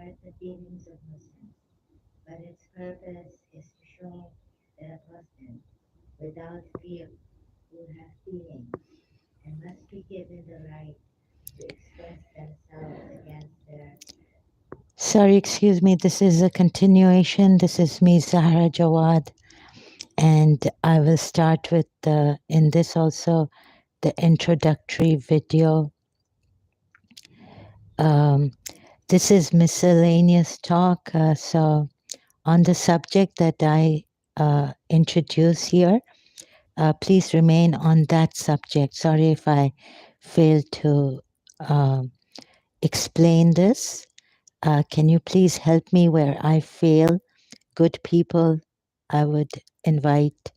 hurt the feelings of Muslims, but its purpose is to show that a Muslim, without fear, will have feelings and must be given the right to express themselves against their. Sorry, excuse me, this is a continuation. This is me, Zahra Jawad, and I will start with in this also the introductory video. Um, this is miscellaneous talk. So on the subject that I introduce here, please remain on that subject. Sorry if I failed to explain this. Can you please help me where I fail? Good people, I would invite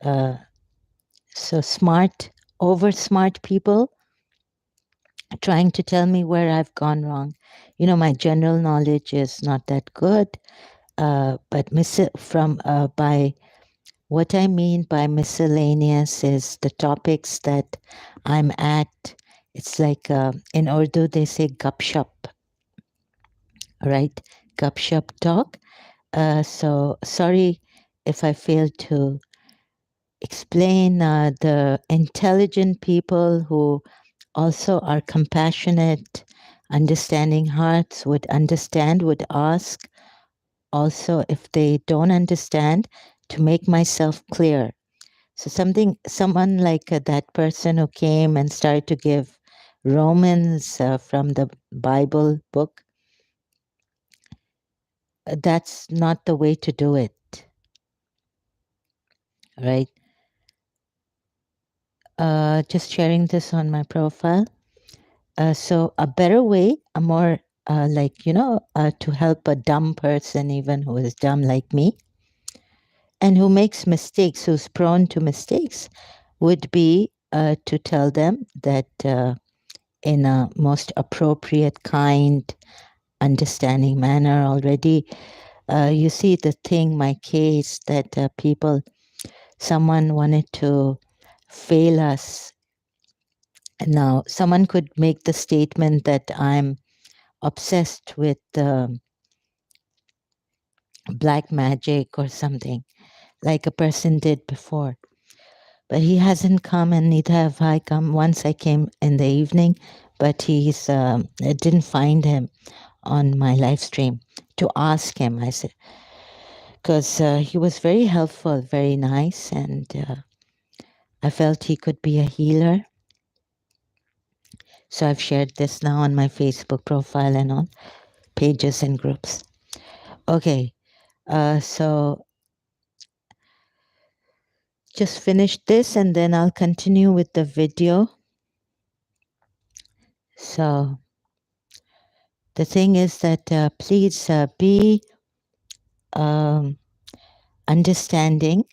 so smart, over smart people trying to tell me where I've gone wrong. You know, my general knowledge is not that good, but by what I mean by miscellaneous is the topics that I'm at. It's like in Urdu they say gupshup, right? Gupshup talk. So sorry if I failed to explain. The intelligent people who also are compassionate, understanding hearts would understand, would ask also if they don't understand to make myself clear. So someone like that person who came and started to give Romans from the Bible book, that's not the way to do it, right? Just sharing this on my profile. So a better way, a more to help a dumb person, even who is dumb like me, and who makes mistakes, who's prone to mistakes, would be to tell them that in a most appropriate, kind, understanding manner already. You see the thing, my case, that someone wanted to fail us. Now, someone could make the statement that I'm obsessed with black magic or something, like a person did before. But he hasn't come, and neither have I come. Once I came in the evening, but I didn't find him on my live stream to ask him. I said, because he was very helpful, very nice, and I felt he could be a healer. So I've shared this now on my Facebook profile and on pages and groups. Okay, so just finish this and then I'll continue with the video. So the thing is that please be understanding.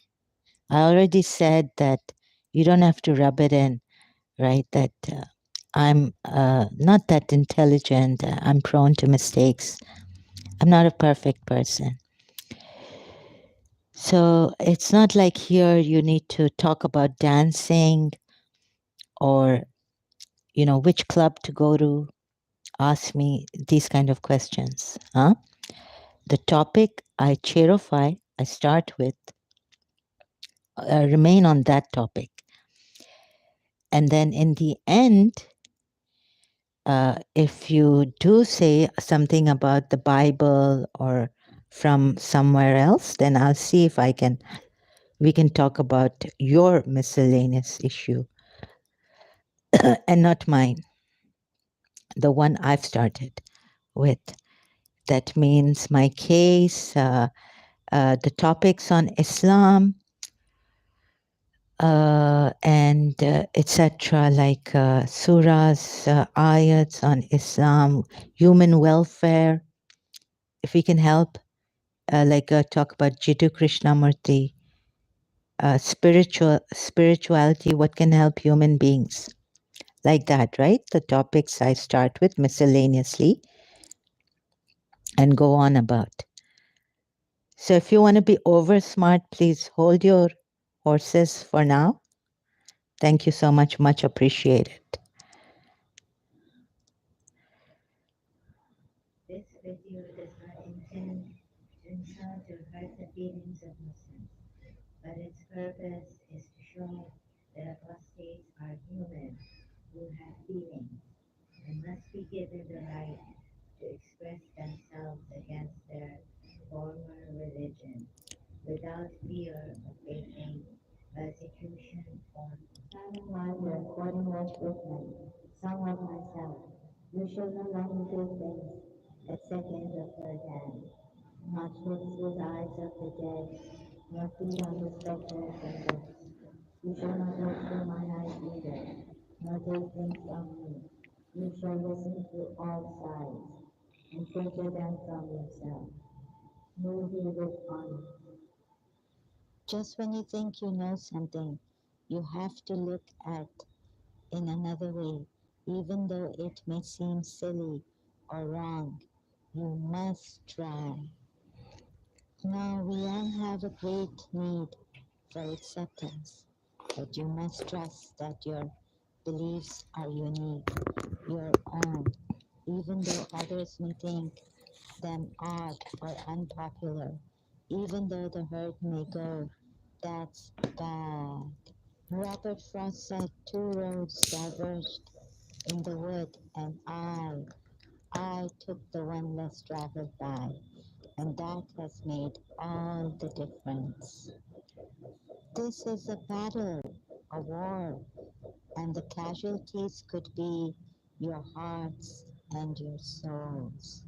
I already said that you don't have to rub it in, right? That I'm not that intelligent. I'm prone to mistakes. I'm not a perfect person. So it's not like here you need to talk about dancing or, which club to go to. Ask me these kind of questions. Huh? The topic I cherify, I start with, remain on that topic. And then in the end, if you do say something about the Bible or from somewhere else, then I'll see if we can talk about your miscellaneous issue and not mine, the one I've started with. That means my case, the topics on Islam, and etc., like surahs, ayats on Islam, human welfare. If we can help, talk about Jiddu Krishnamurti, spirituality, what can help human beings, like that, right? The topics I start with miscellaneously and go on about. So if you want to be over smart, please hold your horses for now. Thank you so much. Much appreciated. This video does not intend to insult or hurt the feelings of Muslims, but its purpose is to show that apostates are human who have feelings and must be given the right to express themselves against their former religion without fear of facing persecution or someone who according was witness, someone myself, you shall no longer do things at second or third hand, not fix with eyes of the dead, nor feed on the spectres and books. You shall not look through my eyes either, nor take things from me. You shall listen to all sides, and filter them from yourself. Move you with honor. Just when you think you know something, you have to look at in another way, even though it may seem silly or wrong. You must try. Now, we all have a great need for acceptance, but you must trust that your beliefs are unique, your own, even though others may think them odd or unpopular, even though the herd may go, that's bad. Robert Frost said two roads diverged in the wood, and I took the one less traveled by, and that has made all the difference. This is a battle, a war, and the casualties could be your hearts and your souls.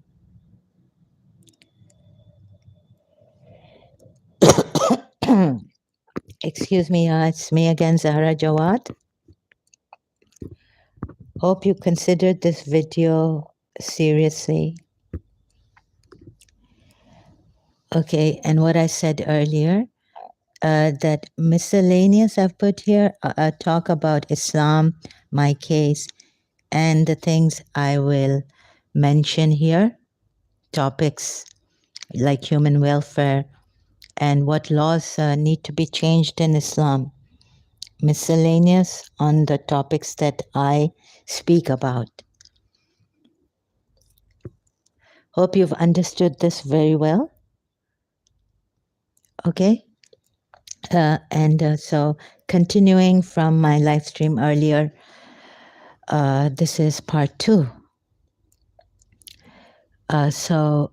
Excuse me, it's me again, Zahra Jawad. Hope you considered this video seriously. Okay, and what I said earlier, that miscellaneous I've put here, talk about Islam, my case, and the things I will mention here, topics like human welfare and what laws need to be changed in Islam. Miscellaneous on the topics that I speak about. Hope you've understood this very well. Okay. So continuing from my live stream earlier, this is part two. So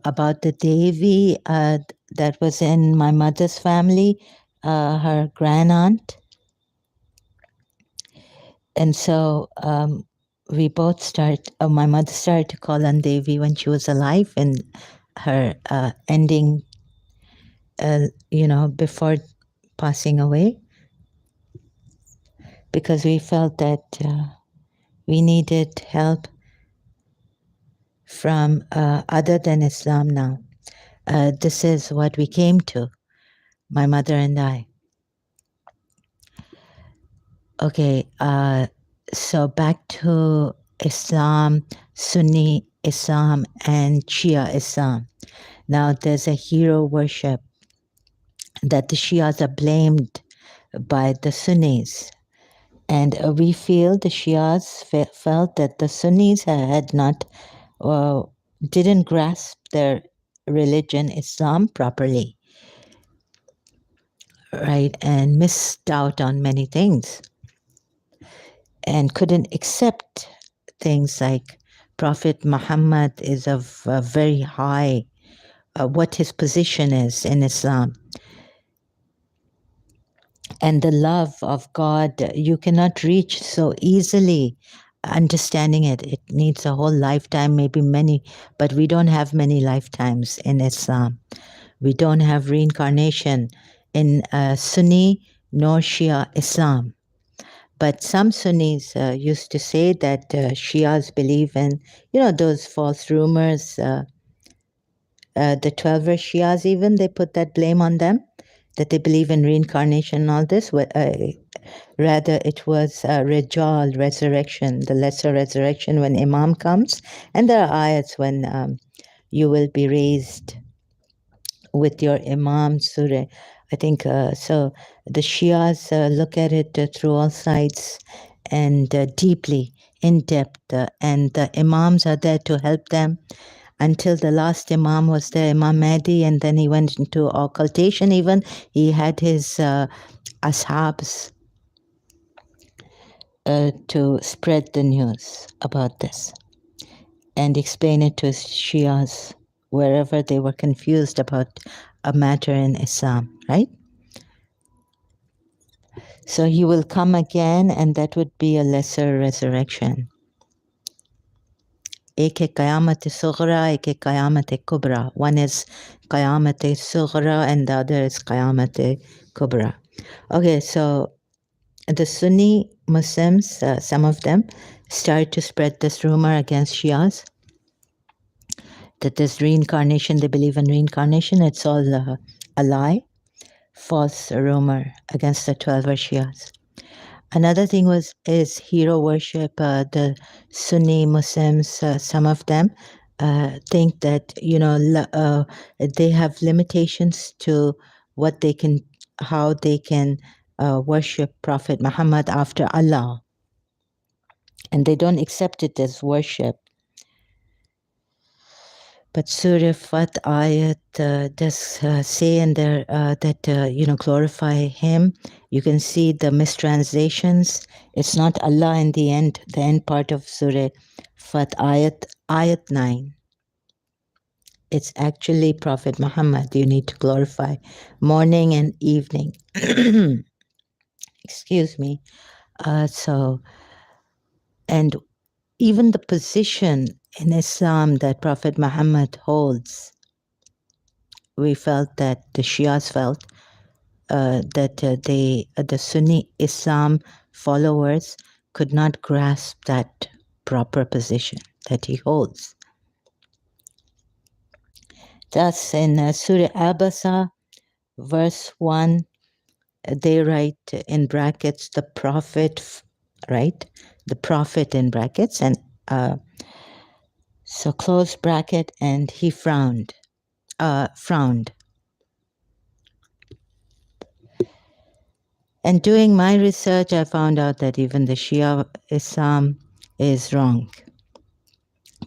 about the Devi that was in my mother's family, her grand aunt. And so we both my mother started to call on Devi when she was alive, and her ending, before passing away, because we felt that we needed help from other than Islam now. This is what we came to, my mother and I. Okay, so back to Islam, Sunni Islam, and Shia Islam. Now, there's a hero worship that the Shias are blamed by the Sunnis. And we feel the Shias felt that the Sunnis had not, didn't grasp their religion, Islam, properly, right? And missed out on many things and couldn't accept things like Prophet Muhammad is of very high, what his position is in Islam. And the love of God, you cannot reach so easily understanding it. It needs a whole lifetime, maybe many, but we don't have many lifetimes in Islam. We don't have reincarnation in Sunni nor Shia Islam. But some Sunnis used to say that Shias believe in, those false rumors. The 12 Shias even, they put that blame on them, that they believe in reincarnation and all this. Rather, it was Rajal, resurrection, the lesser resurrection when Imam comes. And there are ayats when you will be raised with your Imam Surah. I think so. The Shias look at it through all sides, and deeply, in depth, and the Imams are there to help them until the last Imam was there, Imam Mahdi, and then he went into occultation even. He had his ashabs to spread the news about this and explain it to Shias wherever they were confused about a matter in Islam, right? So he will come again, and that would be a lesser resurrection. Ek hai Qayamat Sughra, ek hai Qayamat Kubra. One is Qayamat Sughra and the other is Qayamat Kubra. Okay, so the Sunni Muslims, some of them, started to spread this rumor against Shias that there's reincarnation, they believe in reincarnation. It's all a lie, false rumor against the 12 Shias. Another thing is hero worship. The Sunni Muslims, some of them think that they have limitations to what they can, how they can worship Prophet Muhammad after Allah, and they don't accept it as worship. But Surah Fat ayat does say in there that glorify Him. You can see the mistranslations. It's not Allah in the end. The end part of Surah Fat ayat 9. It's actually Prophet Muhammad. You need to glorify morning and evening. Excuse me. And even the position in Islam that Prophet Muhammad holds, we felt that the Shias felt that the Sunni Islam followers could not grasp that proper position that he holds. Thus, in Surah Abasa, verse 1, they write in brackets the prophet, right? The prophet in brackets, and so close bracket, and he frowned. And doing my research, I found out that even the Shia Islam is wrong.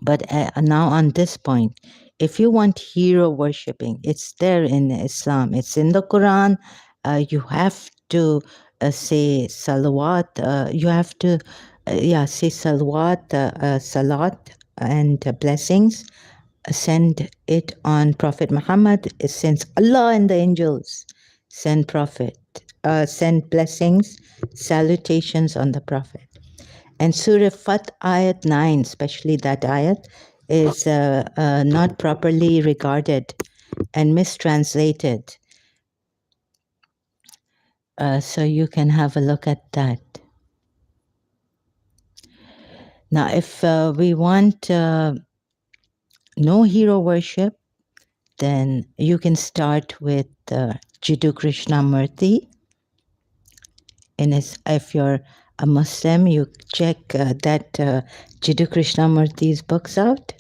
But now on this point, if you want hero worshipping, it's there in Islam. It's in the Quran. You have to say salawat. You have to, say salawat, salat, and blessings. Send it on Prophet Muhammad. Since Allah and the angels send Prophet, send blessings, salutations on the Prophet. And Surah Fat ayat 9, especially that ayat, is not properly regarded and mistranslated. So you can have a look at that. Now, if we want no hero worship, then you can start with Jiddu Krishnamurti. If you're a Muslim, you check that Jiddu Krishnamurti's books out.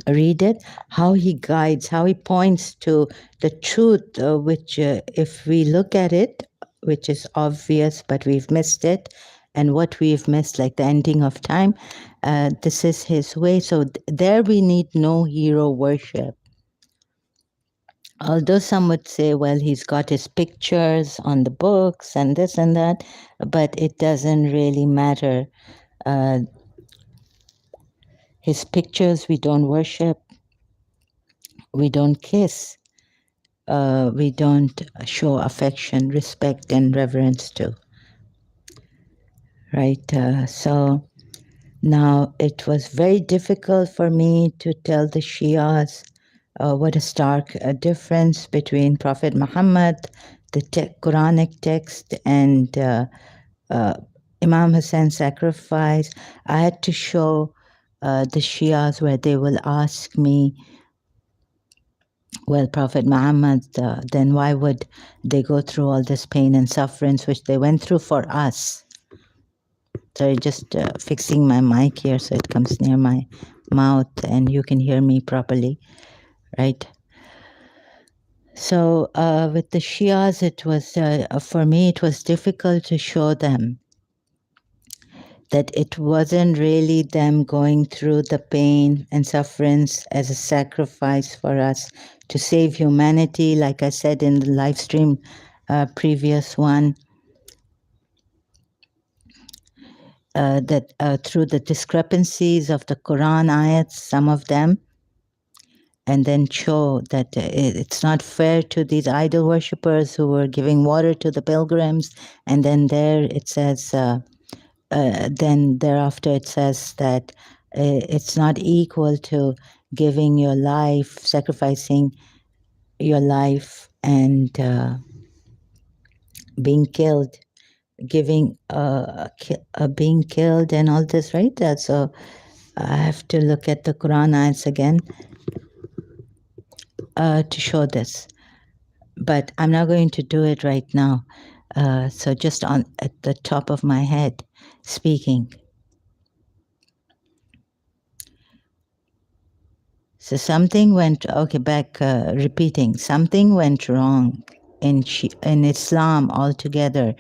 Read it, how he guides, how he points to the truth, which if we look at it, which is obvious, but we've missed it, and what we've missed, like the ending of time, this is his way. So there we need no hero worship. Although some would say, well, he's got his pictures on the books and this and that, but it doesn't really matter. His pictures we don't worship, we don't kiss, we don't show affection, respect, and reverence to. Right? So now it was very difficult for me to tell the Shias what a stark difference between Prophet Muhammad, the Quranic text, and Imam Hussein's sacrifice. I had to show the Shias where they will ask me, well, Prophet Muhammad, then why would they go through all this pain and sufferance which they went through for us? Sorry, just fixing my mic here so it comes near my mouth and you can hear me properly, right? So with the Shias, it was, for me, it was difficult to show them that it wasn't really them going through the pain and sufferance as a sacrifice for us to save humanity, like I said in the live stream previous one, that through the discrepancies of the Quran ayats, some of them, and then show that it's not fair to these idol worshippers who were giving water to the pilgrims, and then there it says, then thereafter it says that it's not equal to giving your life, sacrificing your life, and being killed, giving being killed, and all this, right? So I have to look at the Quran ayats again to show this, but I'm not going to do it right now. So just on at the top of my head, speaking. So something went, okay, back repeating, something went wrong in Islam altogether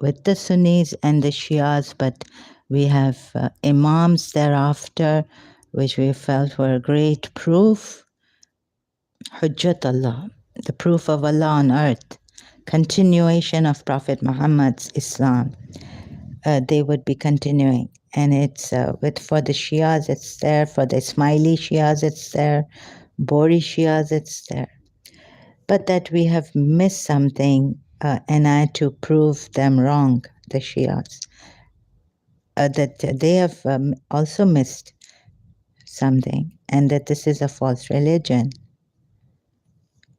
with the Sunnis and the Shias, but we have Imams thereafter, which we felt were a great proof, Hujjat Allah, the proof of Allah on earth, continuation of Prophet Muhammad's Islam. They would be continuing. And it's for the Shias, it's there. For the Ismaili Shias, it's there. Bori Shias, it's there. But that we have missed something, and I had to prove them wrong, the Shias. That they have also missed something, and that this is a false religion.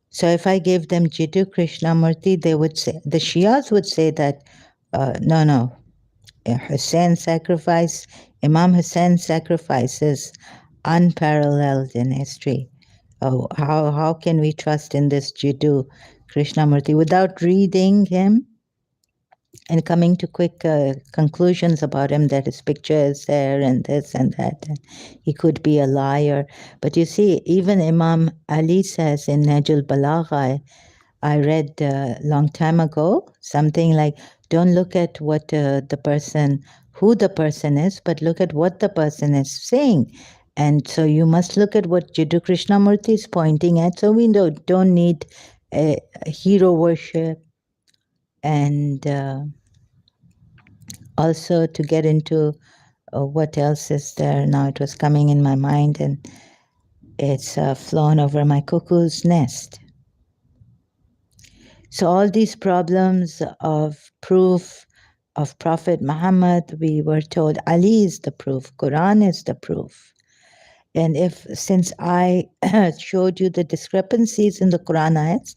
So if I gave them Jiddu Krishnamurti, they would say, the Shias would say that, no, Hussein sacrifice, Imam Hussein's sacrifice is unparalleled in history. Oh, how can we trust in this Jiddu Krishnamurti without reading him and coming to quick conclusions about him, that his picture is there and this and that, and he could be a liar. But you see, even Imam Ali says in Najul Balagha, I read a long time ago, something like, don't look at what who the person is, but look at what the person is saying. And so you must look at what Jiddu Krishnamurti is pointing at. So we don't need a hero worship, and also to get into what else is there. Now it was coming in my mind, and it's flown over my cuckoo's nest. So all these problems of proof of Prophet Muhammad, we were told Ali is the proof, Quran is the proof. And since I showed you the discrepancies in the Quran ayats,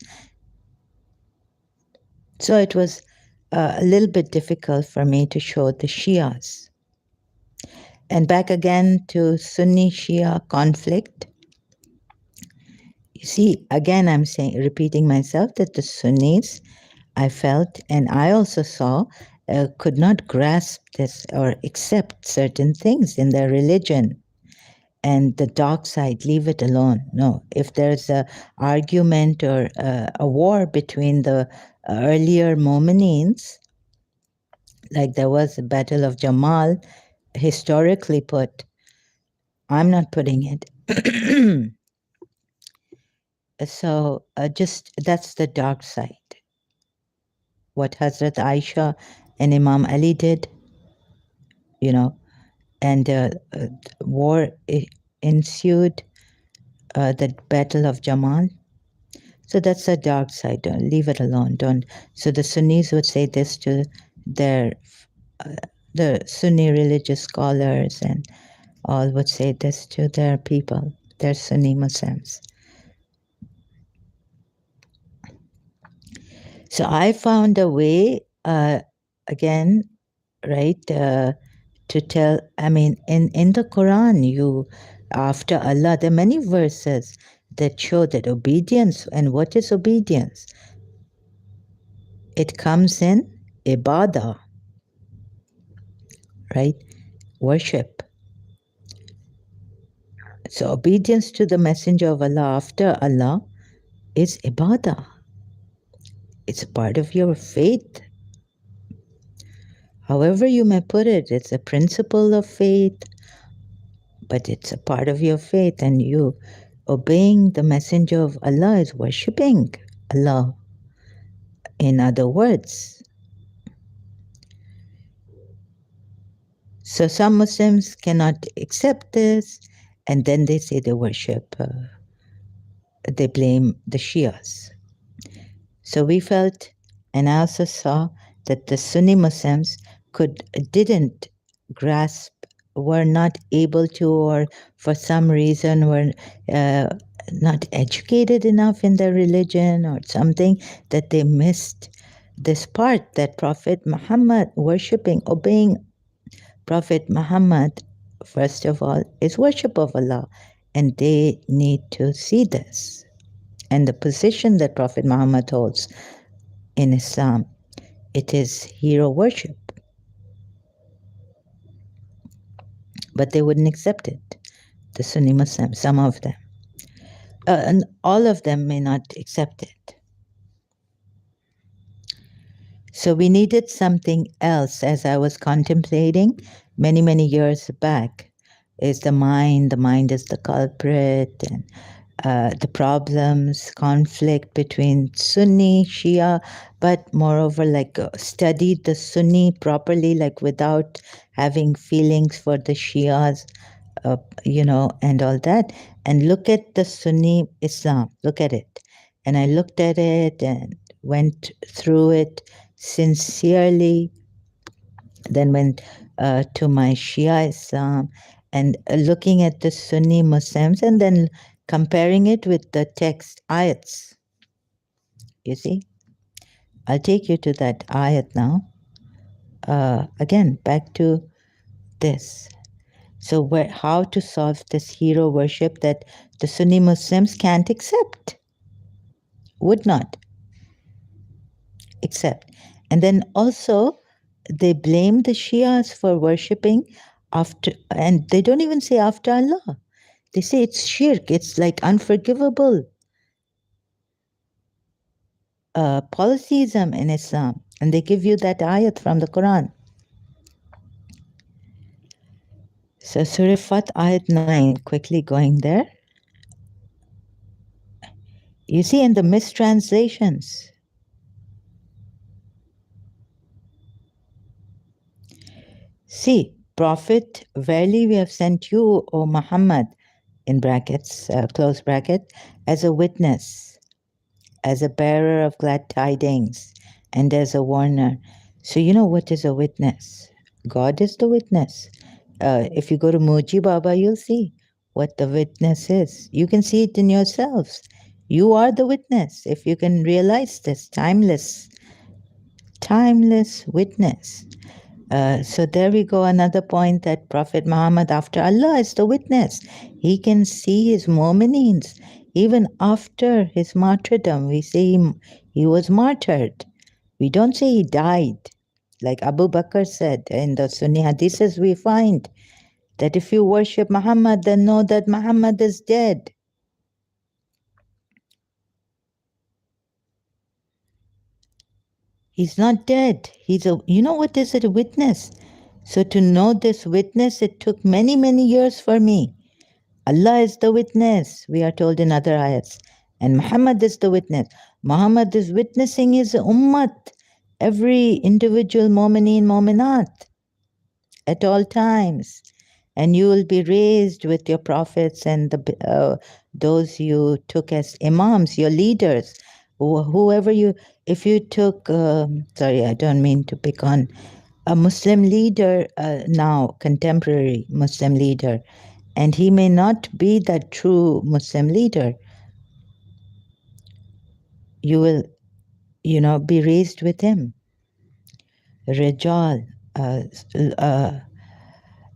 so it was a little bit difficult for me to show the Shias. And back again to Sunni Shia conflict. You see, again, I'm repeating myself, that the Sunnis, I felt, and I also saw, could not grasp this or accept certain things in their religion. And the dark side, leave it alone. No, if there's an argument or a war between the earlier Mu'minins, like there was a Battle of Jamal, historically put, I'm not putting it. So just that's the dark side. What Hazrat Aisha and Imam Ali did, and war ensued, the Battle of Jamal. So that's the dark side. Don't leave it alone. Don't. So the Sunnis would say this to the Sunni religious scholars, and all would say this to their people, their Sunni Muslims. So I found a way, again, right, to tell, in the Quran, after Allah, there are many verses that show that obedience, and what is obedience? It comes in ibadah, right? Worship. So obedience to the Messenger of Allah after Allah is ibadah. It's a part of your faith. However you may put it, it's a principle of faith, but it's a part of your faith, and you obeying the messenger of Allah is worshipping Allah. In other words, so some Muslims cannot accept this, and then they say they worship, they blame the Shias. So we felt, and I also saw that the Sunni Muslims didn't grasp, were not able to, or for some reason were uh, not educated enough in their religion or something, that they missed this part that Prophet Muhammad, worshipping, obeying Prophet Muhammad, first of all, is worship of Allah, and they need to see this. And the position that Prophet Muhammad holds in Islam, it is hero worship. But they wouldn't accept it, the Sunni Muslims, some of them. And all of them may not accept it. So we needed something else, as I was contemplating many, many years back, is the mind. The mind is the culprit, and the problems, conflict between Sunni, Shia, but moreover, like studied the Sunni properly, like without having feelings for the Shias, and all that. And look at the Sunni Islam, look at it. And I looked at it and went through it sincerely, then went to my Shia Islam, and looking at the Sunni Muslims, and then comparing it with the text ayats. You see? I'll take you to that ayat now. Again, back to this. So how to solve this hero worship that the Sunni Muslims can't accept, would not accept. And then also, they blame the Shias for worshipping after, and they don't even say after Allah. They say it's shirk, it's like unforgivable polytheism in Islam. And they give you that ayat from the Quran. So Surah Fat ayat 9, quickly going there. You see in the mistranslations, see, Prophet, verily we have sent you, O Muhammad, in brackets, close bracket, as a witness, as a bearer of glad tidings, and as a warner. So you know what is a witness? God is the witness. If you go to Muji Baba, you'll see what the witness is. You can see it in yourselves. You are the witness. If you can realize this, timeless witness. So there we go, another point that Prophet Muhammad, after Allah is the witness, he can see his mu'minins. Even after his martyrdom, we say he was martyred. We don't say he died. Like Abu Bakr said in the Sunni hadiths, we find that if you worship Muhammad, then know that Muhammad is dead. He's not dead. You know what is it, a witness? So to know this witness, it took many, many years for me. Allah is the witness, we are told in other ayats. And Muhammad is the witness. Muhammad is witnessing his ummat, every individual mu'mineen, mu'minat, at all times. And you will be raised with your prophets and those you took as imams, your leaders, whoever you, if you took, sorry, I don't mean to pick on a Muslim leader now, contemporary Muslim leader, and he may not be that true Muslim leader. You will, be raised with him. Rijal.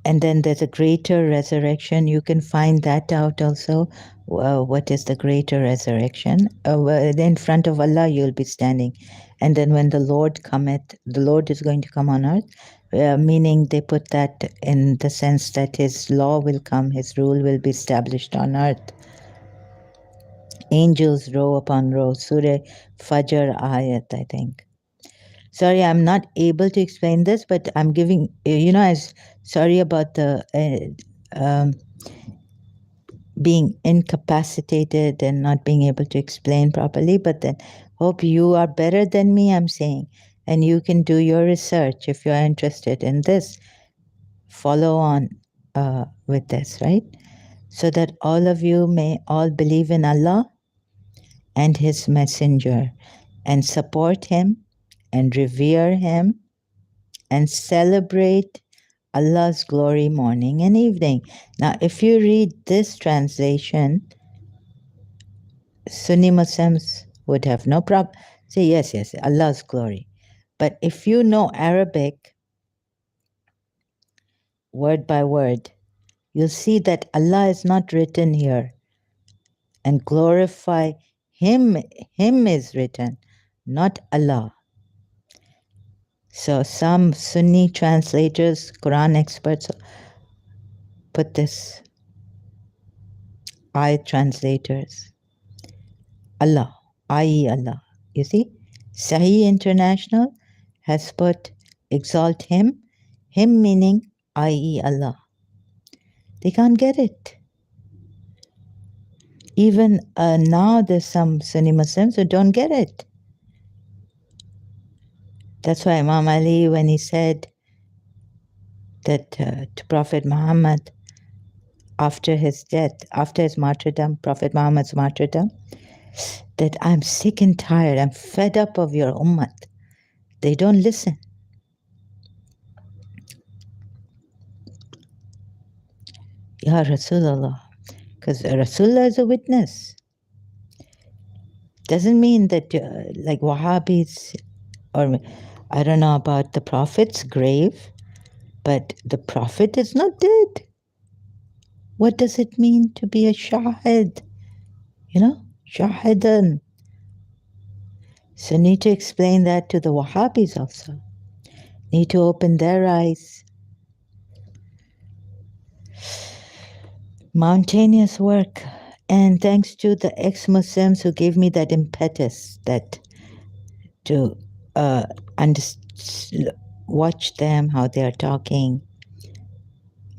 And then there's a greater resurrection. You can find that out also. What is the greater resurrection? In front of Allah you'll be standing. And then when the Lord cometh, the Lord is going to come on earth, meaning they put that in the sense that his law will come, his rule will be established on earth. Angels row upon row, Surah Fajr ayat, I think. Sorry, I'm not able to explain this, but I'm giving, as sorry about the being incapacitated and not being able to explain properly, but then hope you are better than me, I'm saying, and you can do your research if you're interested in this. Follow on with this, right? So that all of you may all believe in Allah and His Messenger and support Him and revere Him and celebrate Allah's glory morning and evening. Now, if you read this translation, Sunni Muslims would have no problem. Say, yes, yes, Allah's glory. But if you know Arabic, word by word, you'll see that Allah is not written here. And glorify Him, Him is written, not Allah. So some Sunni translators, Quran experts, put this, I translators, Allah, i.e. Allah. You see, Sahih International has put exalt Him, Him meaning i.e. Allah. They can't get it. Even now there's some Sunni Muslims who don't get it. That's why Imam Ali, when he said that to Prophet Muhammad, after his death, after his martyrdom, Prophet Muhammad's martyrdom, that I'm sick and tired, I'm fed up of your ummah. They don't listen. Ya Rasulullah. Because Rasulullah is a witness. Doesn't mean that like Wahhabis, or I don't know about the Prophet's grave, but the Prophet is not dead. What does it mean to be a shahid? Shahidan. So need to explain that to the Wahhabis also. Need to open their eyes. Mountainous work. And thanks to the ex-Muslims who gave me that impetus that to watch them, how they are talking.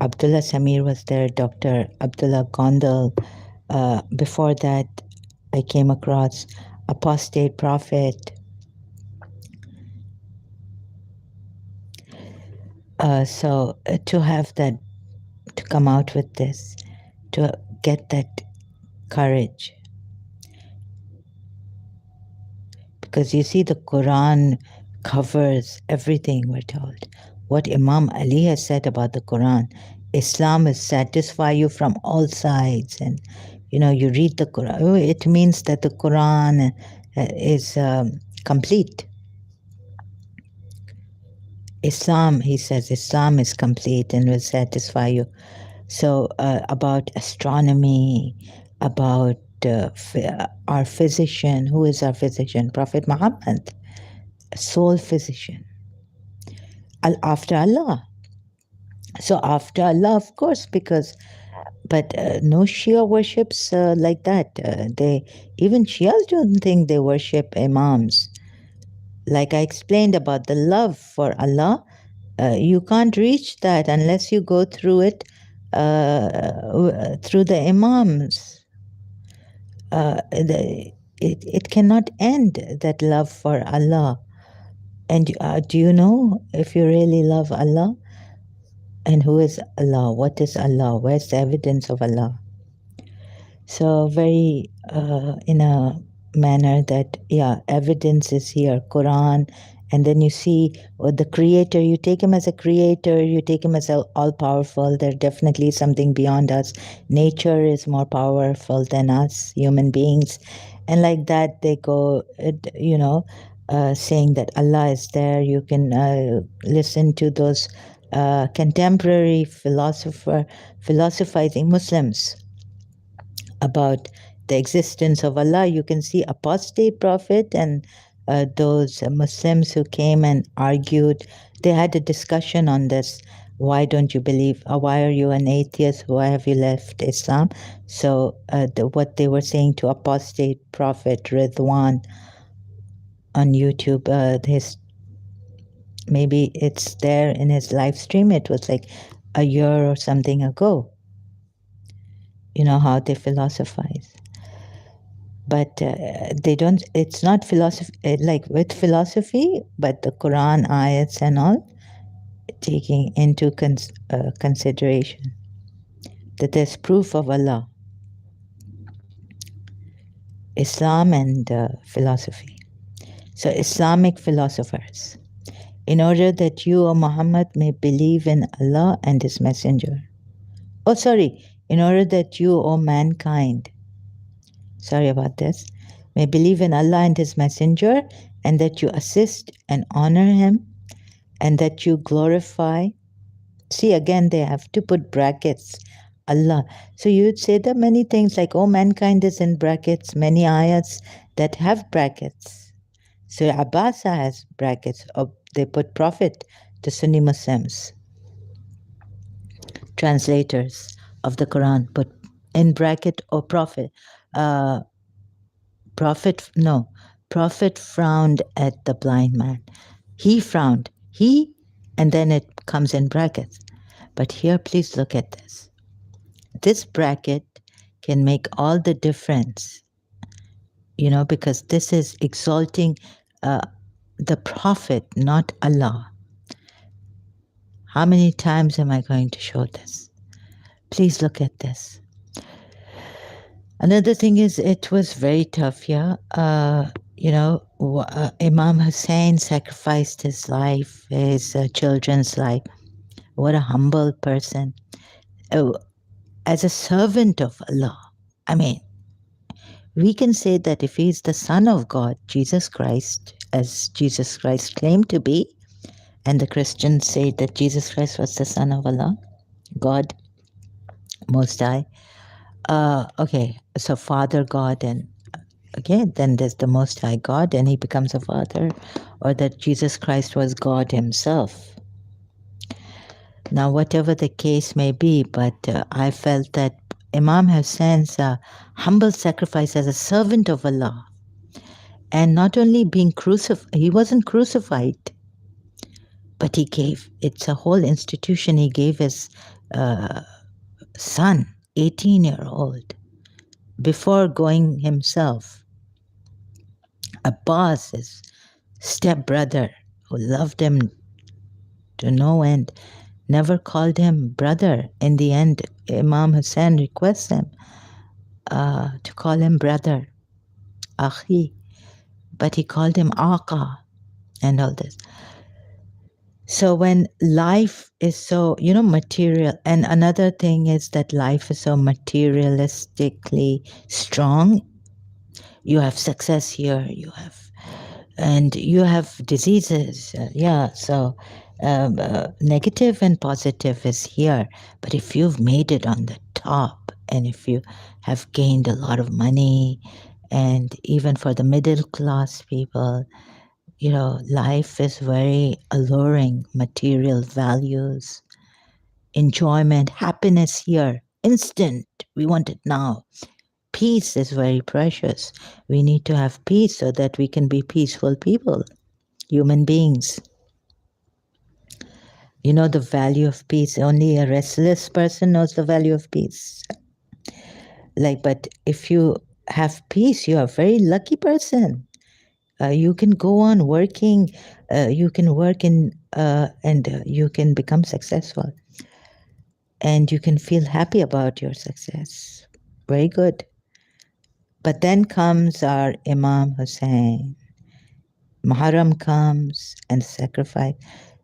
Abdullah Samir was there, Dr. Abdullah Gondal. Before that, I came across Apostate Prophet. So to have that, to come out with this, to get that courage. Because you see, the Quran covers everything, we're told. What Imam Ali has said about the Quran, Islam will satisfy you from all sides. And, you read the Quran, it means that the Quran is complete. Islam, he says, Islam is complete and will satisfy you. So about astronomy, about our physician, who is our physician? Prophet Muhammad, sole physician. After Allah. So after Allah, of course, but no Shia worships like that. Even Shias don't think they worship imams. Like I explained about the love for Allah, you can't reach that unless you go through it through the imams. It cannot end, that love for Allah. And do you know if you really love Allah? And who is Allah? What is Allah? Where's the evidence of Allah? So very in a manner that, evidence is here, Quran, and then you see the creator, you take him as a creator, you take him as all-powerful. There's definitely something beyond us. Nature is more powerful than us, human beings. And like that, they go, saying that Allah is there. You can listen to those contemporary philosophizing Muslims about the existence of Allah. You can see apostate prophet and those Muslims who came and argued. They had a discussion on this. Why don't you believe? Why are you an atheist? Why have you left Islam? So what they were saying to apostate prophet Ridwan on YouTube, his Maybe it's there in his live stream. It was like a year or something ago. You know how they philosophize. But they don't, it's not philosophy, like with philosophy, but the Quran ayats and all, taking into consideration that there's proof of Allah, Islam and philosophy. So Islamic philosophers, in order that you, O Muhammad, may believe in Allah and His Messenger. Oh, sorry, in order that you, O mankind, sorry about this, may believe in Allah and His Messenger, and that you assist and honor Him, and that you glorify. See, again, they have to put brackets, Allah. So you would say that many things like, oh, mankind is in brackets, many ayats that have brackets. So Abasa has brackets, or they put Prophet to Sunni Muslims. Translators of the Quran put in bracket or Prophet. Prophet frowned at the blind man. He frowned. He, and then it comes in brackets. But here, please look at this. This bracket can make all the difference, because this is exalting the Prophet, not Allah. How many times am I going to show this? Please look at this. Another thing is, it was very tough, yeah. Imam Hussein sacrificed his life, his children's life. What a humble person. Oh, as a servant of Allah. I mean, we can say that if he is the Son of God, Jesus Christ, as Jesus Christ claimed to be, and the Christians say that Jesus Christ was the Son of Allah, God Most High. Okay, so Father God, and okay, then there's the Most High God, and he becomes a father, or that Jesus Christ was God himself. Now, whatever the case may be, but I felt that Imam Hussein's humble sacrifice as a servant of Allah, and not only being crucified, he wasn't crucified, but he gave, it's a whole institution, he gave his son, 18-year-old, before going himself. Abbas, his stepbrother, who loved him to no end, never called him brother. In the end, Imam Hussein requests him to call him brother, Akhi, but he called him Aqa and all this. So when life is so, material, and another thing is that life is so materialistically strong, you have success here, and you have diseases. So negative and positive is here. But if you've made it on the top, and if you have gained a lot of money, and even for the middle class people, life is very alluring, material values, enjoyment, happiness here, instant. We want it now. Peace is very precious. We need to have peace so that we can be peaceful people, human beings. You know the value of peace. Only a restless person knows the value of peace. But if you have peace, you're a very lucky person. You can go on working. You can work and you can become successful. And you can feel happy about your success. Very good. But then comes our Imam Hussein. Muharram comes and sacrifice.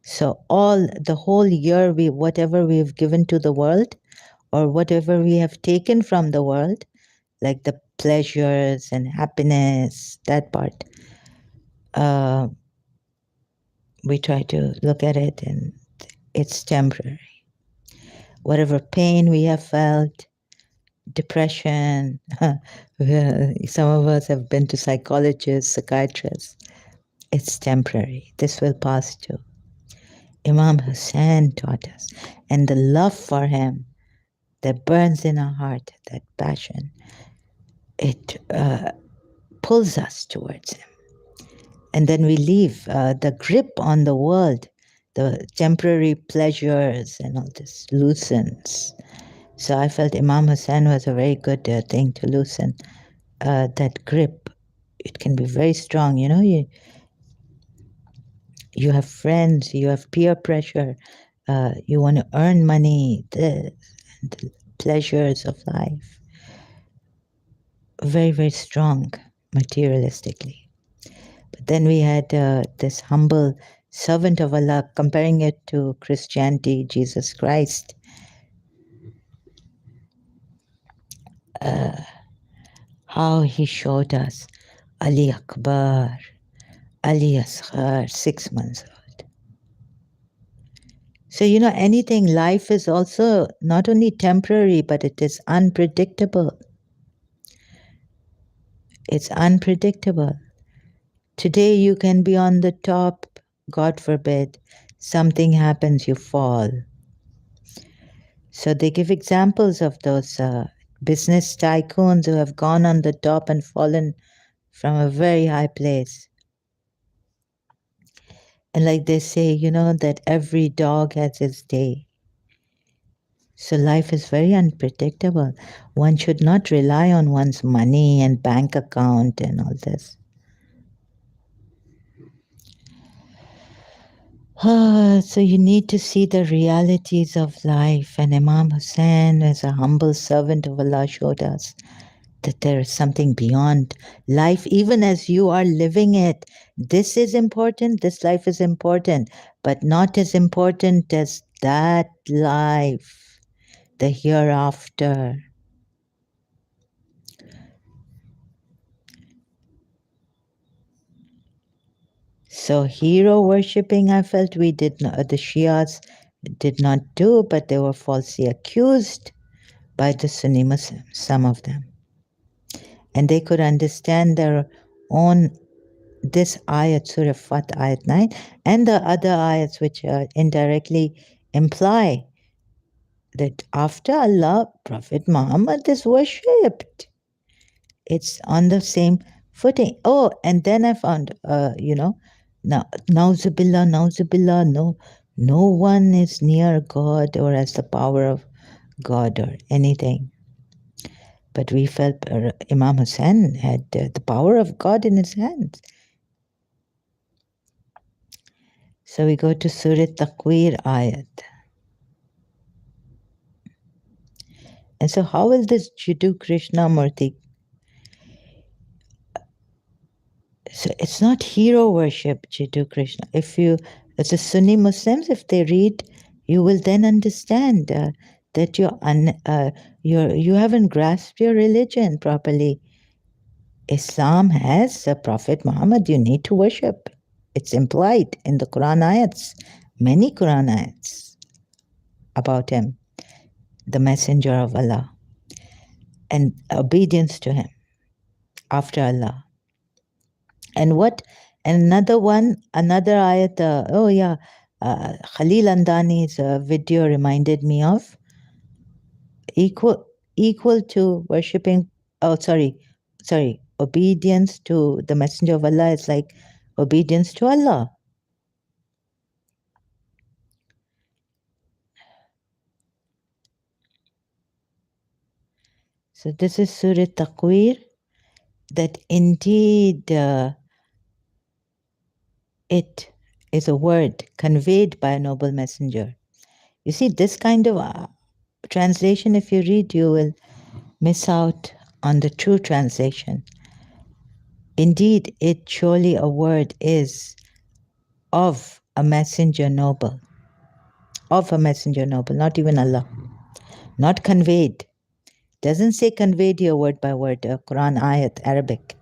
So the whole year, whatever we have given to the world, or whatever we have taken from the world, like the pleasures and happiness, that part, we try to look at it, and it's temporary. Whatever pain we have felt, depression, some of us have been to psychologists, psychiatrists, it's temporary. This will pass too. Imam Hussein taught us, and the love for him that burns in our heart, that passion, it pulls us towards him. And then we leave the grip on the world. the temporary pleasures and all this loosens. So I felt Imam Hussain was a very good thing to loosen that grip. It can be very strong. You have friends, you have peer pressure, you want to earn money, the pleasures of life. Very, very strong materialistically. But then we had this humble servant of Allah, comparing it to Christianity, Jesus Christ. How he showed us Ali Akbar, Ali Asghar, 6 months old. So, anything, life is also not only temporary, but it is unpredictable. It's unpredictable. Today you can be on the top, God forbid, something happens, you fall. So they give examples of those business tycoons who have gone on the top and fallen from a very high place. And like they say, that every dog has its day. So life is very unpredictable. One should not rely on one's money and bank account and all this. So you need to see the realities of life. And Imam Hussain, as a humble servant of Allah, showed us that there is something beyond life, even as you are living it. This is important, this life is important, but not as important as that life, the hereafter. So hero worshipping, I felt we did not, the Shias did not do, but they were falsely accused by the Sunni Muslims, some of them. And they could understand their own, this ayat, Surah Fat, ayat 9, and the other ayats which indirectly imply that after Allah, Prophet Muhammad is worshipped. It's on the same footing. Oh, and then I found, Nauzubillah, no one is near God or has the power of God or anything. But we felt Imam Hussain had the power of God in his hands. So we go to Surah Takwir ayat. And so how will this Jiddu Krishna Murti? So it's not hero worship, Jiddu Krishna. As the Sunni Muslims, if they read, you will then understand that you haven't grasped your religion properly. Islam has a Prophet Muhammad you need to worship. It's implied in the Quran ayats, many Quran ayats about him, the messenger of Allah, and obedience to him after Allah. And another ayat, Khalil Andani's video reminded me of, equal to worshipping, obedience to the messenger of Allah is like obedience to Allah. So this is Surah Takwir, that indeed it is a word conveyed by a noble messenger. You see, this kind of translation, if you read, you will miss out on the true translation. Indeed, it surely a word is of a messenger noble. Of a messenger noble, not even Allah. Not conveyed. Doesn't say conveyed here word by word, Quran ayat, Arabic.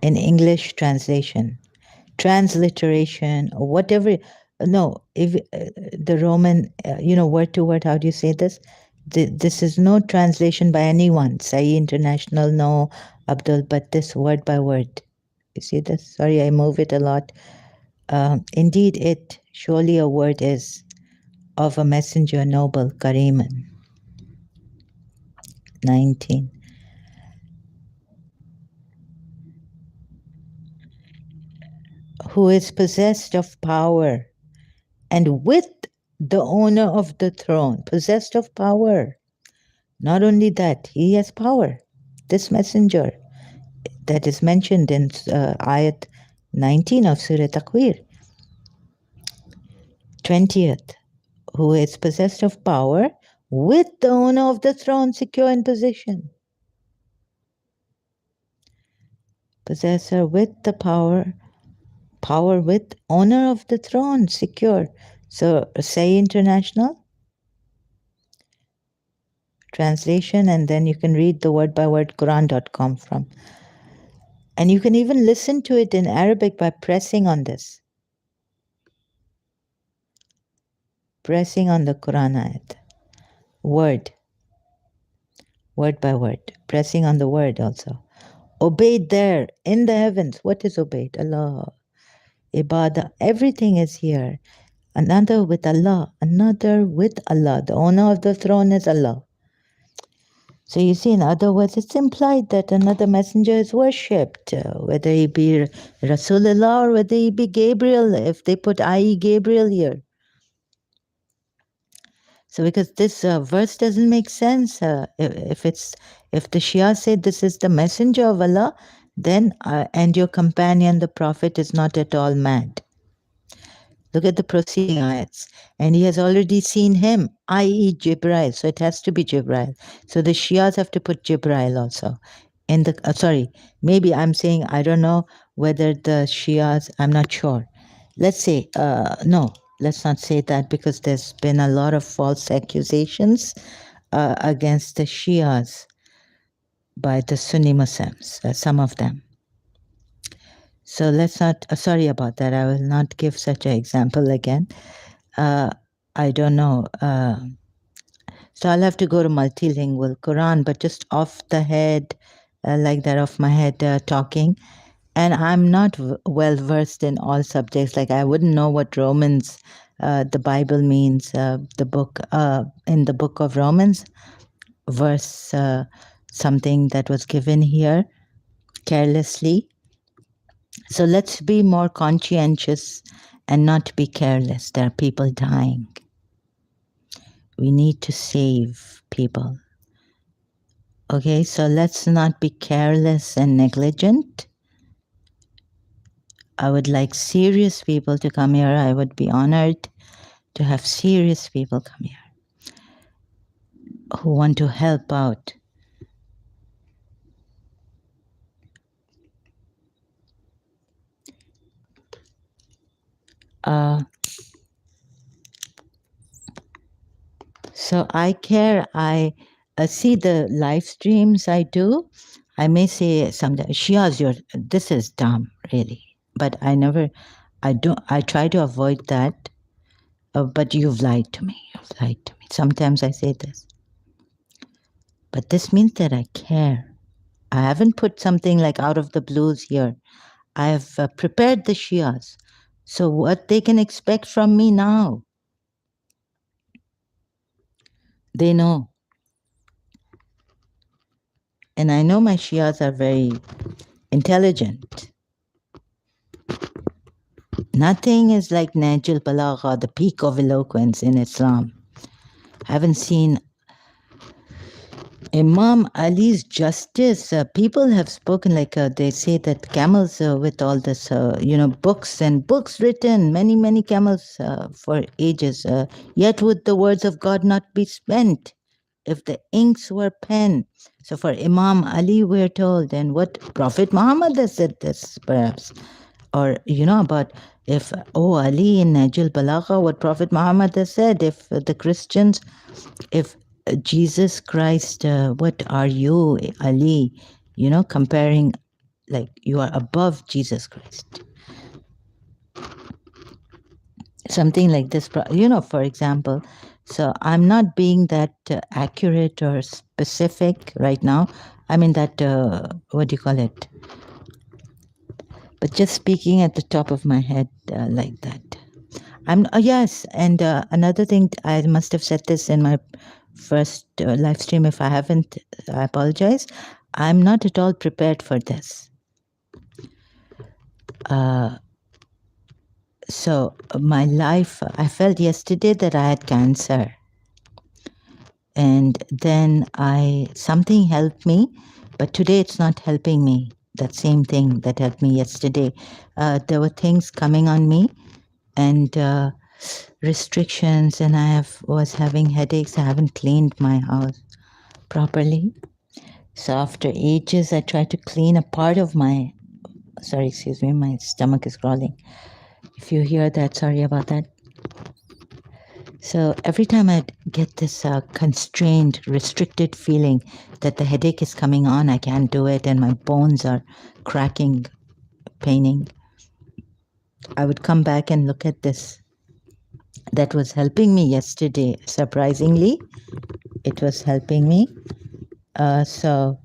In English translation, transliteration, or whatever. No, if the Roman, word to word, how do you say this? This is no translation by anyone, Sai International, no, Abdul, but this word by word. You see this? Sorry, I move it a lot. Indeed, it surely a word is of a messenger noble, Kariman. 19. Who is possessed of power and with the owner of the throne, possessed of power. Not only that, he has power. This messenger that is mentioned in ayat 19 of Surah Takwir, 20th, who is possessed of power with the owner of the throne secure in position. Possessor with the power with owner of the throne secure. So say international translation, and then you can read the word by word Quran.com from. And you can even listen to it in Arabic by pressing on this. Pressing on the Quran ayat. Word by word. Pressing on the word also. Obeyed there in the heavens. What is obeyed? Allah. Ibadah. Everything is here. Another with Allah. Another with Allah. The owner of the throne is Allah. So you see, in other words, it's implied that another messenger is worshipped, whether he be Rasulullah or whether he be Gabriel, if they put i.e. Gabriel here. So because this verse doesn't make sense, if the Shia say this is the messenger of Allah, then and your companion, the Prophet, is not at all mad. Look at the preceding ayats. And he has already seen him, i.e. Jibril. So it has to be Jibril. So the Shias have to put Jibril also. In the sorry, maybe I'm saying, I don't know whether the Shias, I'm not sure. Let's say, no, let's not say that, because there's been a lot of false accusations against the Shias by the Sunni Muslims, some of them. So let's not, sorry about that. I will not give such an example again. I don't know. So I'll have to go to multilingual Quran, but just off the head, like that, off my head, talking. And I'm not well versed in all subjects. Like I wouldn't know what Romans, the Bible means, the book, in the book of Romans, verse something that was given here carelessly. So let's be more conscientious and not be careless. There are people dying. We need to save people. Okay, so let's not be careless and negligent. I would like serious people to come here. I would be honored to have serious people come here who want to help out. So I care. I see the live streams I do. I may say sometimes, Shiaz, this is dumb, really. But I try to avoid that. But you've lied to me. You've lied to me. Sometimes I say this. But this means that I care. I haven't put something like out of the blues here. I have prepared the Shias. So what they can expect from me now, they know. And I know my Shias are very intelligent. Nothing is like Najil Balagha, the peak of eloquence in Islam. I haven't seen Imam Ali's justice. People have spoken like they say that camels with all this, books and books written, many, many camels for ages. Yet would the words of God not be spent if the inks were pen. So for Imam Ali, we're told, and what Prophet Muhammad has said this, perhaps. Or, about if, Ali in Najil Balagha, what Prophet Muhammad has said, if the Christians, if Jesus Christ, what are you, Ali? Comparing, like you are above Jesus Christ. Something like this, for example. So I'm not being that accurate or specific right now. I mean that, what do you call it? But just speaking at the top of my head like that. Yes, and another thing, I must have said this in my first live stream. If I haven't, I apologize. I'm not at all prepared for this. So my life, I felt yesterday that I had cancer. And then something helped me, but today it's not helping me. That same thing that helped me yesterday. There were things coming on me and restrictions, and was having headaches. I haven't cleaned my house properly. So after ages, I tried to clean a part of my, sorry, excuse me, my stomach is crawling. If you hear that, sorry about that. So every time I get this constrained, restricted feeling that the headache is coming on, I can't do it, and my bones are cracking, paining, I would come back and look at this. That was helping me yesterday. Surprisingly, it was helping me. So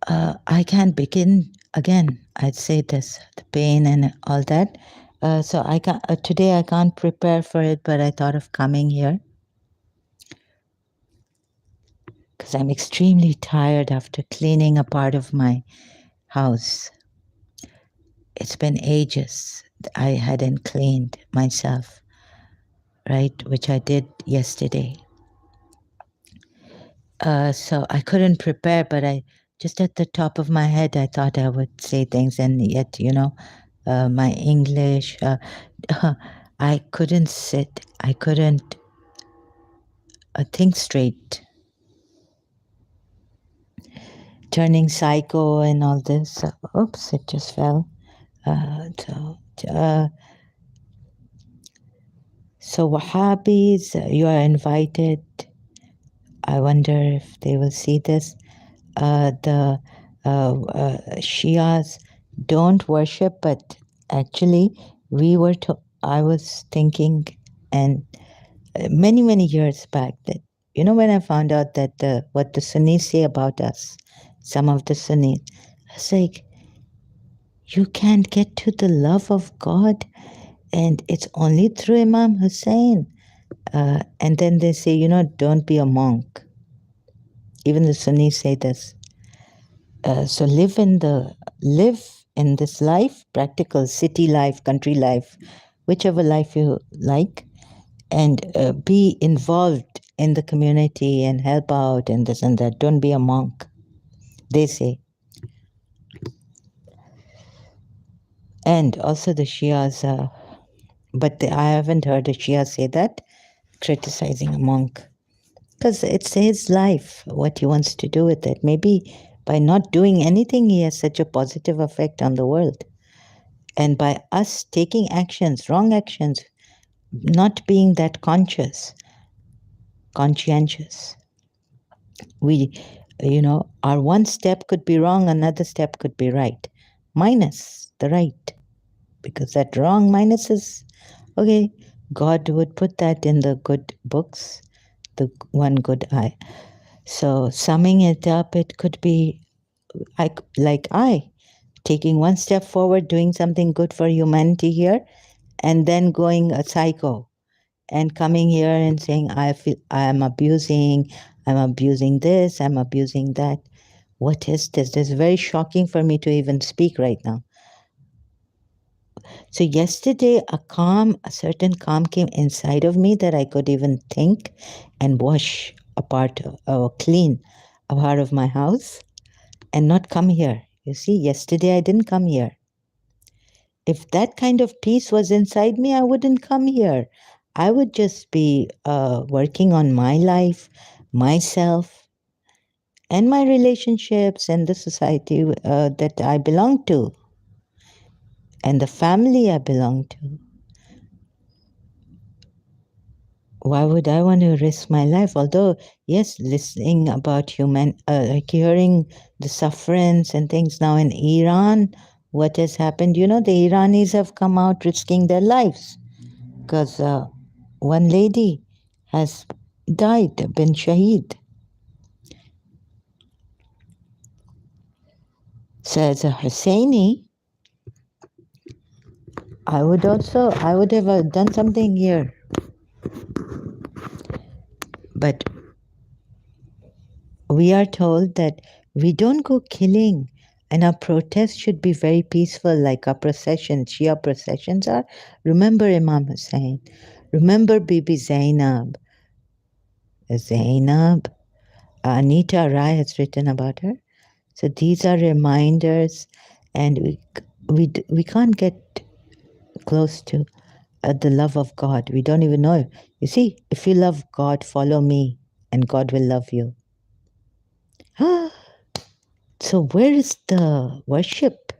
I can't begin again. I'd say this, the pain and all that. So I can today I can't prepare for it, but I thought of coming here because I'm extremely tired after cleaning a part of my house. It's been ages I hadn't cleaned myself, right? Which I did yesterday. So I couldn't prepare, but I just at the top of my head, I thought I would say things, and yet, my English, I couldn't sit, I couldn't think straight. Turning psycho and all this. Oops, it just fell. So Wahhabis, you are invited. I wonder if they will see this. The Shias don't worship, but actually, I was thinking, and many, many years back, that, when I found out that what the Sunnis say about us, some of the Sunnis, I was like, you can't get to the love of God, and it's only through Imam Hussein. And then they say, don't be a monk. Even the Sunnis say this. So live in this life, practical city life, country life, whichever life you like, and be involved in the community and help out and this and that. Don't be a monk, they say. And also the Shias, but I haven't heard a Shia say that, criticizing a monk. Because it's his life, what he wants to do with it. Maybe by not doing anything, he has such a positive effect on the world. And by us taking actions, wrong actions, not being that conscientious, we, our one step could be wrong, another step could be right, minus the right. Because that wrong minus is, okay, God would put that in the good books, the one good eye. So summing it up, it could be like I taking one step forward, doing something good for humanity here, and then going a psycho and coming here and saying, I feel I'm abusing this, I'm abusing that. What is this? This is very shocking for me to even speak right now. So yesterday, a certain calm came inside of me that I could even think and wash a part or clean a part of my house and not come here. You see, yesterday I didn't come here. If that kind of peace was inside me, I wouldn't come here. I would just be working on my life, myself, and my relationships and the society that I belong to and the family I belong to. Why would I want to risk my life? Although, yes, listening about like hearing the sufferance and things now in Iran, what has happened, the Iranis have come out risking their lives because one lady has died, been shaheed. So as a Husseini, I would have done something here. But we are told that we don't go killing And our protests should be very peaceful, like our processions, Shia processions are. Remember Imam Hussein. Remember Bibi Zainab. Zainab. Anita Rai has written about her. So these are reminders, and we can't get close to the love of God. We don't even know. You see, if you love God, follow me, and God will love you. So where is the worship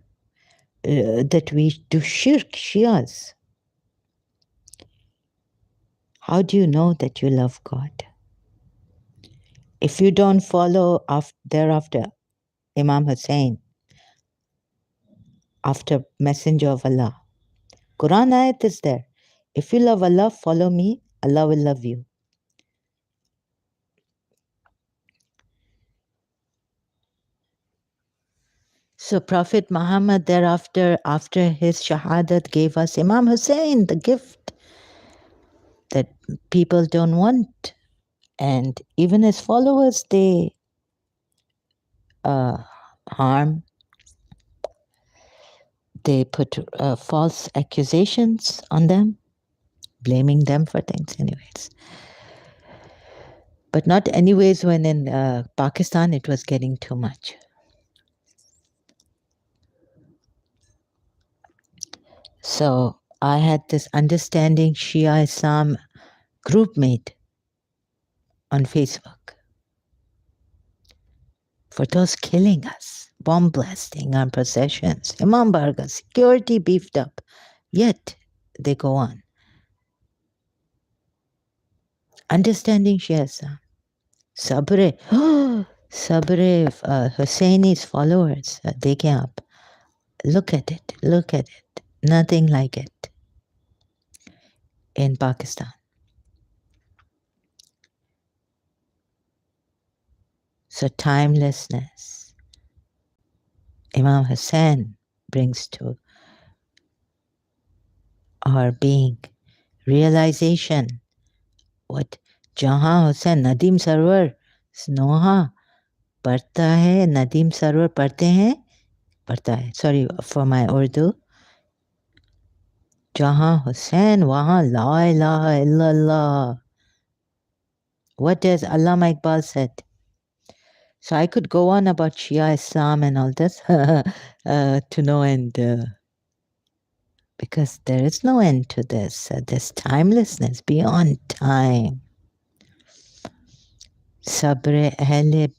that we do shirk, Shias? How do you know that you love God? If you don't follow thereafter Imam Hussein, after Messenger of Allah, Quran ayat is there. If you love Allah, follow me, Allah will love you. So Prophet Muhammad thereafter, after his shahadat, gave us Imam Hussein, the gift that people don't want. And even his followers, they harm. They put false accusations on them, blaming them for things anyways. But not anyways when in Pakistan it was getting too much. So I had this understanding Shia Islam group mate on Facebook for those killing us, bomb blasting our possessions, Imam Barga, security beefed up, yet they go on. Understanding Shia Islam. Sabre, Sabre, Husseini's followers, they came up. Look at it, nothing like it in Pakistan. So timelessness, Imam Hussein brings to our being realization. What Jahan Hussein, Nadim Sarwar, Snoha, पढ़ता है Nadeem server पढ़ते हैं पढ़ता है sorry for my Urdu जहाँ हुसैन वहाँ ला इलाहा illallah. What does Allama Iqbal said? So I could go on about Shia Islam and all this to no end because there is no end to this. There's timelessness beyond time. Sabr Ahle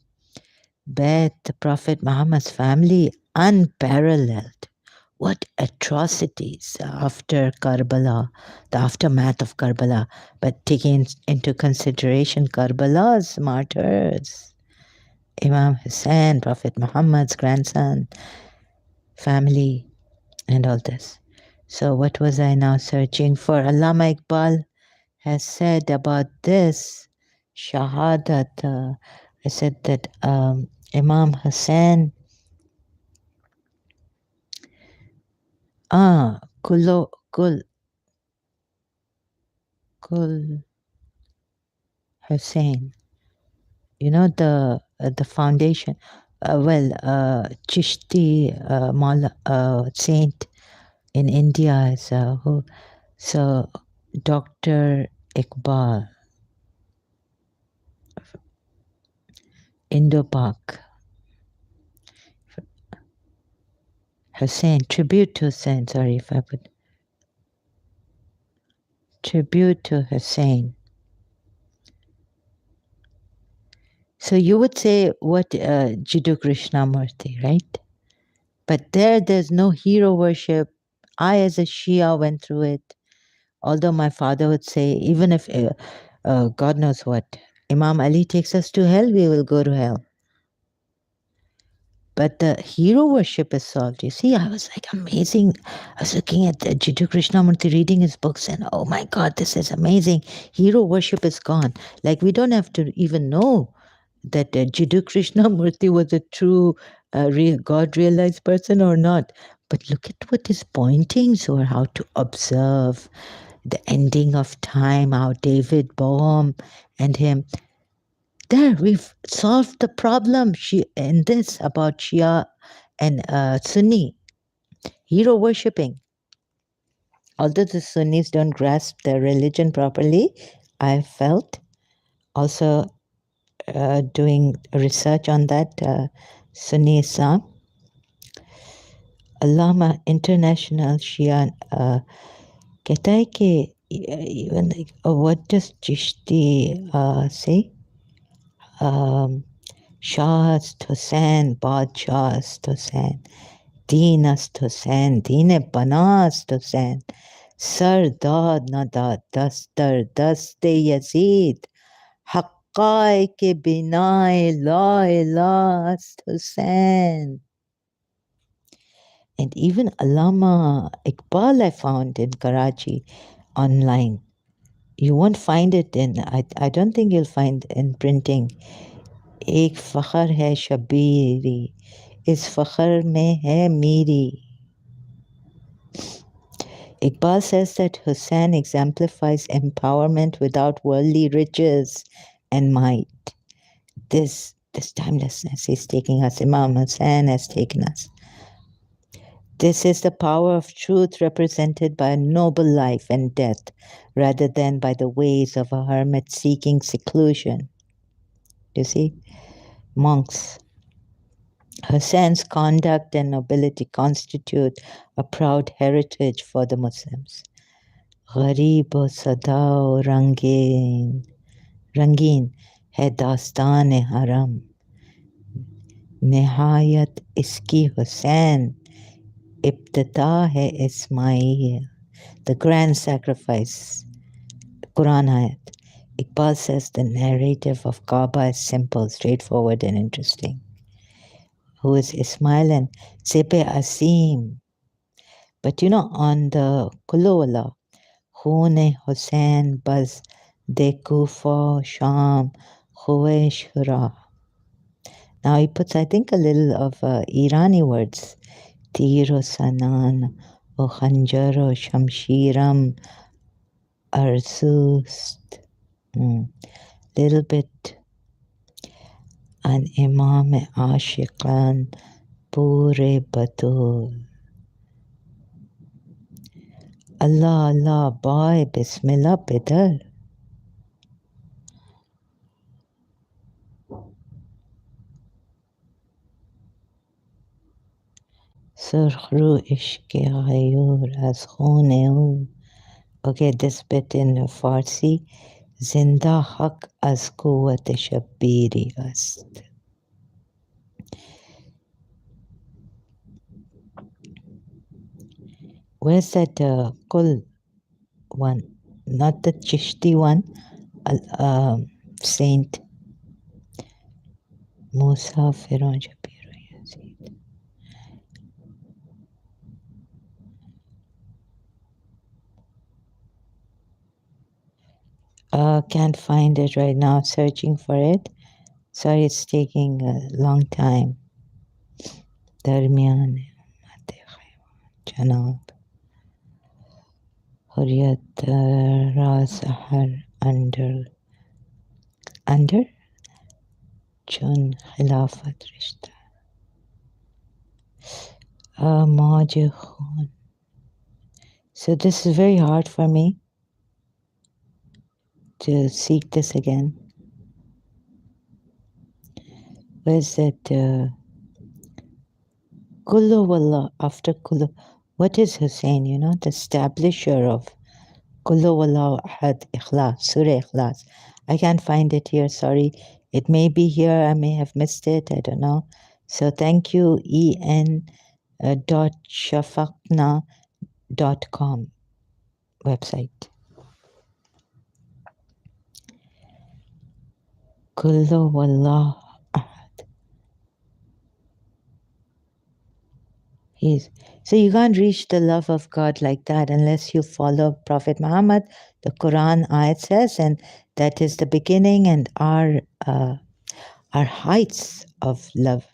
Bayt, the Prophet Muhammad's family, unparalleled. What atrocities after Karbala, the aftermath of Karbala, but taking into consideration Karbala's martyrs, Imam Hussein, Prophet Muhammad's grandson, family, and all this. So what was I now searching for? Allama Iqbal has said about this, Shahadat, I said that Imam Hussein, Kul Hussein, you know the foundation, Chishti saint in India is who, so Dr. Iqbal, Indo-Pak, Hussein, tribute to Hussein, sorry if I put, tribute to Hussein. So you would say what Jiddu Krishnamurti, right? But there's no hero worship. I, as a Shia, went through it. Although my father would say, even if God knows what, Imam Ali takes us to hell, we will go to hell. But the hero worship is solved. You see, I was like amazing. I was looking at Jiddu Krishnamurti, reading his books, and oh my God, this is amazing. Hero worship is gone. Like we don't have to even know that Jiddu Krishnamurti was a true God-realized person or not. But look at what his pointings were, how to observe the ending of time, how David Bohm and him. There, we've solved the problem in this about Shia And Sunni, hero worshipping. Although the Sunnis don't grasp their religion properly, I felt also doing research on that Sunni Islam. Allama International Shia कहता है कि even like, what does Chishti say? Shahst Hussain, Badshahst Hussain, Deenast Hussain, Deen Banast Hussain, Sar Dad Nadad, Dastar Daste Yazid, Haqqai ke binai la ilast Hussain. And even Allama Iqbal I found in Karachi online. You won't find it in, I don't think you'll find in printing. एक फ़ख्र है शबीरी इस फ़ख्र में है मीरी. Iqbal says that Hussain exemplifies empowerment without worldly riches and might. This timelessness is taking us. Imam Hussain has taken us. This is the power of truth represented by a noble life and death rather than by the ways of a hermit seeking seclusion. You see, monks. Hussein's conduct and nobility constitute a proud heritage for the Muslims. Gharib o sada o rangeen hai dastan-e-haram. Nihayat iski Hussain, ibtida hai Ismail. The grand sacrifice, Quran ayat. Iqbal says the narrative of Kaaba is simple, straightforward, and interesting. Who is Ismail and Sebe Asim. But on the Kulawala, Khune Hussain Baz de Kufa Sham Khuwe Shura. Now he puts, I think, a little of Irani words. Tiro Sanan, O Khanjaro Shamshiram Arsust. Little bit. An Imam Ashiqan Pure Batul. Allah Allah boy Bismillah Bidar. سرخ رو عشق غیور از خون او. Okay, this bit in Farsi. زنده حق از قوت شبیری است. Where's that Kul one? Not the Chishti one. Saint Musa Firon Shapiro Yazid. Can't find it right now. Searching for it. Sorry, it's taking a long time. Darmiyan Janab Hurriyat Razahar under Chun Khilafat Rishta. Mauj Khun. So this is very hard for me to seek this again. Where's that? Kullu Wallah, after Kullu. What is Hussein? The establisher of Kullu Wallah Ahad Ikhlas, Surah Ikhlas. I can't find it here, sorry. It may be here, I may have missed it, I don't know. So thank you, en.shafaqna.com website. Kullu Wallah Ahad. So you can't reach the love of God like that unless you follow Prophet Muhammad. The Quran ayat says, and that is the beginning and our heights of love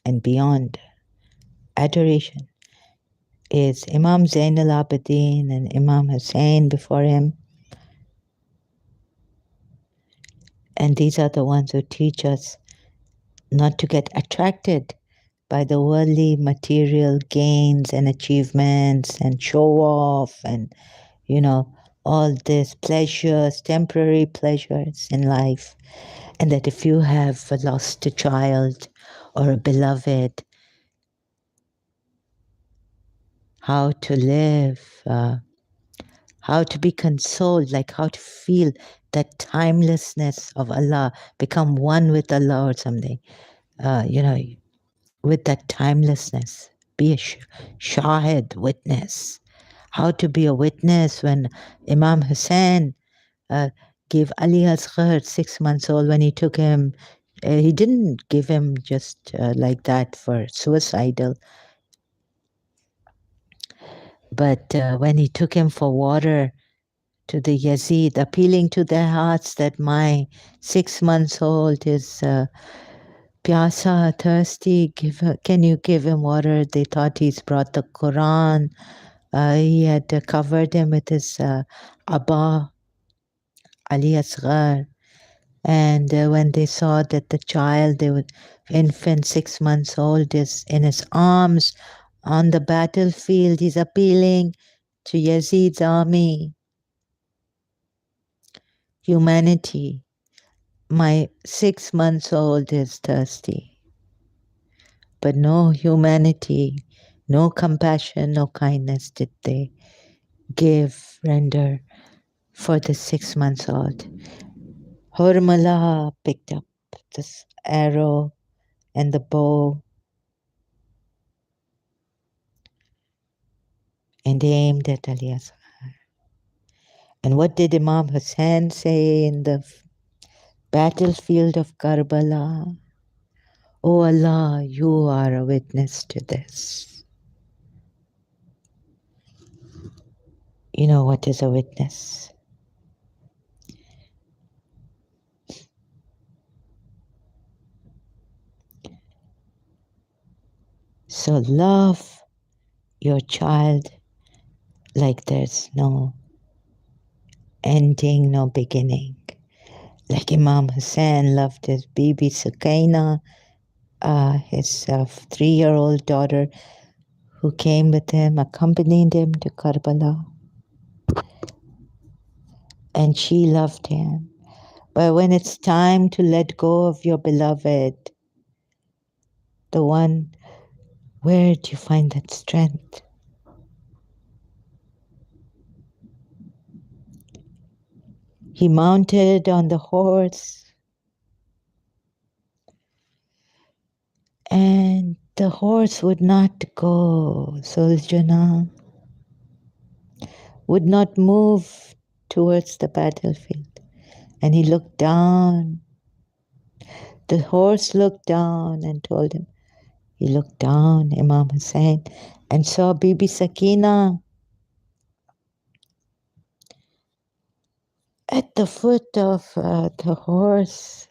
and beyond adoration is Imam Zain al-Abidin and Imam Hussein before him. And these are the ones who teach us not to get attracted by the worldly material gains and achievements and show off and, all these pleasures, temporary pleasures in life. And that if you have lost a child or a beloved, how to live, how to be consoled, like how to feel that timelessness of Allah, become one with Allah or something, with that timelessness. Be a shahid, witness. How to be a witness when Imam Hussein uh, gave Ali Asghar 6 months old when he took him. He didn't give him just like that for suicidal, but when he took him for water to the Yazid, appealing to their hearts that my 6 months old is piasa, thirsty, can you give him water? They thought he's brought the Quran. He had covered him with his Abba, Ali Asghar. And when they saw that the child, the infant 6 months old, is in his arms on the battlefield, he's appealing to Yazid's army. Humanity. My 6 months old is thirsty. But no humanity, no compassion, no kindness did they render for the 6 months old. Hormala picked up this arrow and the bow and aimed at Ali Asghar. And what did Imam Hussein say in the battlefield of Karbala? Oh Allah, you are a witness to this. You know what is a witness? So love your child like there's no ending, no beginning. Like Imam Hussein loved his baby Sukaina, his 3-year-old daughter who came with him, accompanied him to Karbala. And she loved him. But when it's time to let go of your beloved, the one, where do you find that strength? He mounted on the horse, and the horse would not go, Suljana, would not move towards the battlefield. And he looked down. The horse looked down and told him. He looked down, Imam Hussein, and saw Bibi Sakina at the foot of the horse.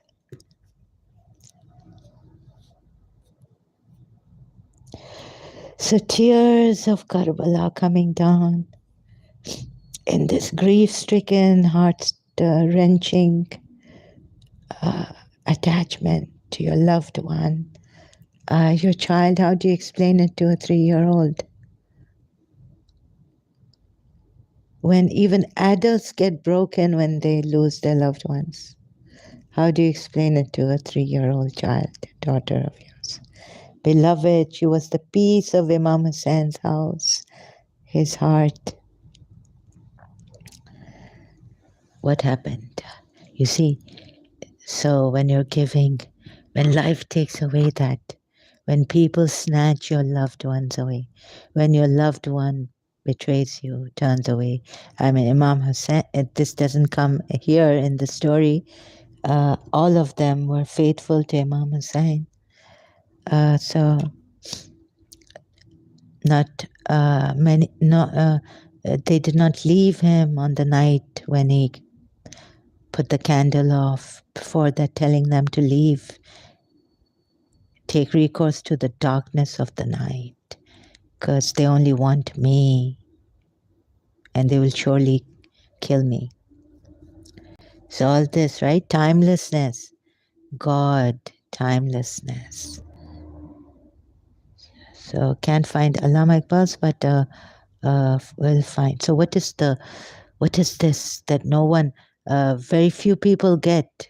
So tears of Karbala coming down in this grief-stricken, heart-wrenching attachment to your loved one. Your child, how do you explain it to a 3-year-old? When even adults get broken when they lose their loved ones, how do you explain it to a 3-year-old child, daughter of yours? Beloved, she was the peace of Imam Hussein's house, his heart. What happened? You see, so when you're giving, when life takes away that, when people snatch your loved ones away, when your loved one betrays you, turns away. I mean, Imam Hussein, this doesn't come here in the story. All of them were faithful to Imam Hussein. So not many, not, they did not leave him on the night when he put the candle off before they're telling them to leave. Take recourse to the darkness of the night, because they only want me and they will surely kill me. So all this, right? Timelessness. God, timelessness. So can't find Allama Iqbal's, but we'll find. So what is this that no one, very few people get?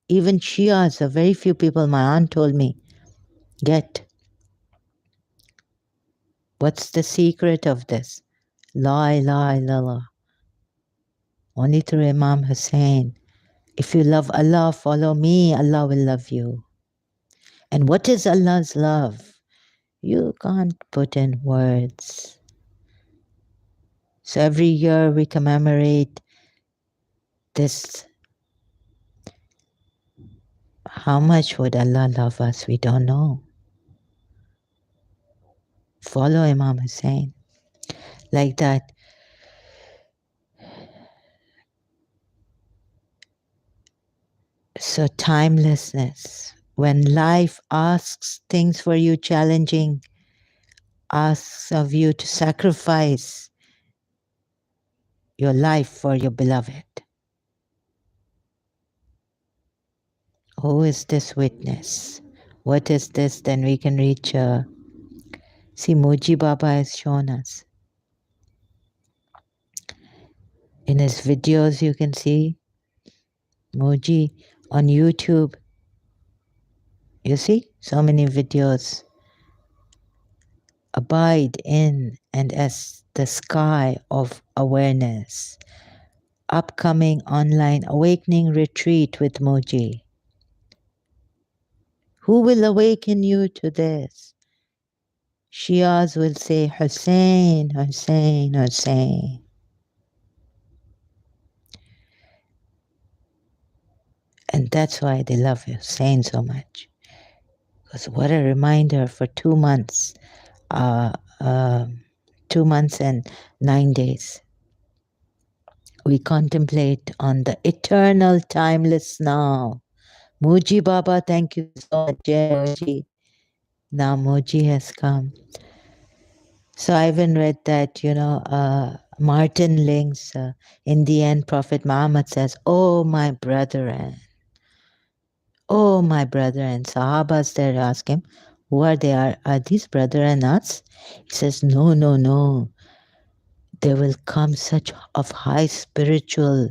Even Shias, very few people, my aunt told me, get. What's the secret of this? La ilaha illallah. Only through Imam Hussein. If you love Allah, follow me, Allah will love you. And what is Allah's love? You can't put in words. So every year we commemorate this. How much would Allah love us? We don't know. Follow Imam Hussein. Like that. So timelessness. When life asks things for you challenging, asks of you to sacrifice your life for your beloved. Who is this witness? What is this? Then we can reach. See, Moji Baba has shown us. In his videos, you can see Moji on YouTube. You see, so many videos. Abide in and as the sky of awareness. Upcoming online awakening retreat with Moji. Who will awaken you to this? Shias will say, Hussein, Hussein, Hussein. And that's why they love Hussein so much. Because what a reminder for 2 months, 2 months and 9 days. We contemplate on the eternal timeless now. Muji Baba, thank you so much, Jai Moji. Now Moji has come. So I even read that, Martin Links, in the end, Prophet Muhammad says, oh, my brethren. Oh, my brethren. Sahabas there ask him, who are they? Are these brethren us? He says, no, no, no. There will come such of high spiritual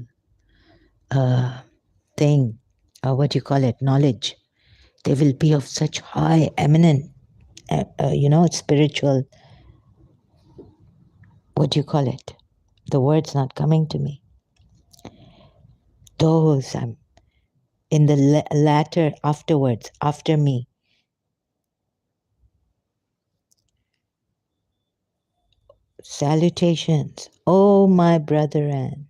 thing, what do you call it, knowledge. They will be of such high, eminent, spiritual, what do you call it? The word's not coming to me. Those, in the latter, afterwards, after me. Salutations, oh my brethren.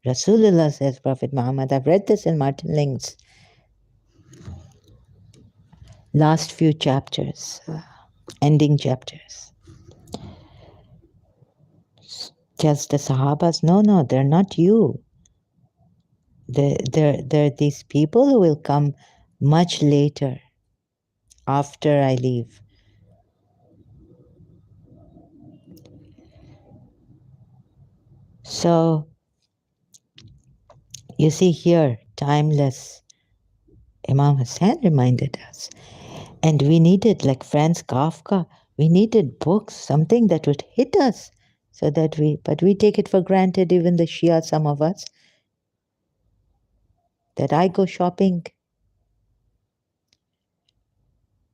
Rasulullah says, Prophet Muhammad, I've read this in Martin Link's last few chapters, ending chapters. Tells the Sahabas, no, they're not you. They're these people who will come much later, after I leave. So, you see here, timeless. Imam Hussein reminded us. And we needed, like Franz Kafka, we needed books, something that would hit us. But we take it for granted, even the Shia, some of us, that I go shopping.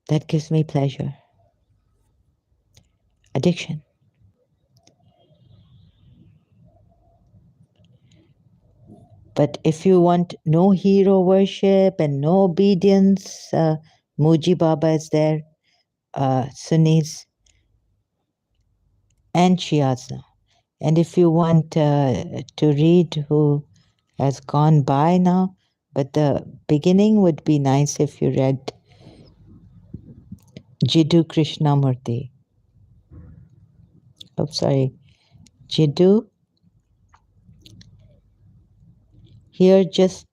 That gives me pleasure. Addiction. But if you want no hero worship and no obedience, Muji Baba is there, Sunnis and Shias now. And if you want to read who has gone by now, but the beginning would be nice if you read Jiddu Krishnamurti. Oh, sorry. Jiddu. Here, just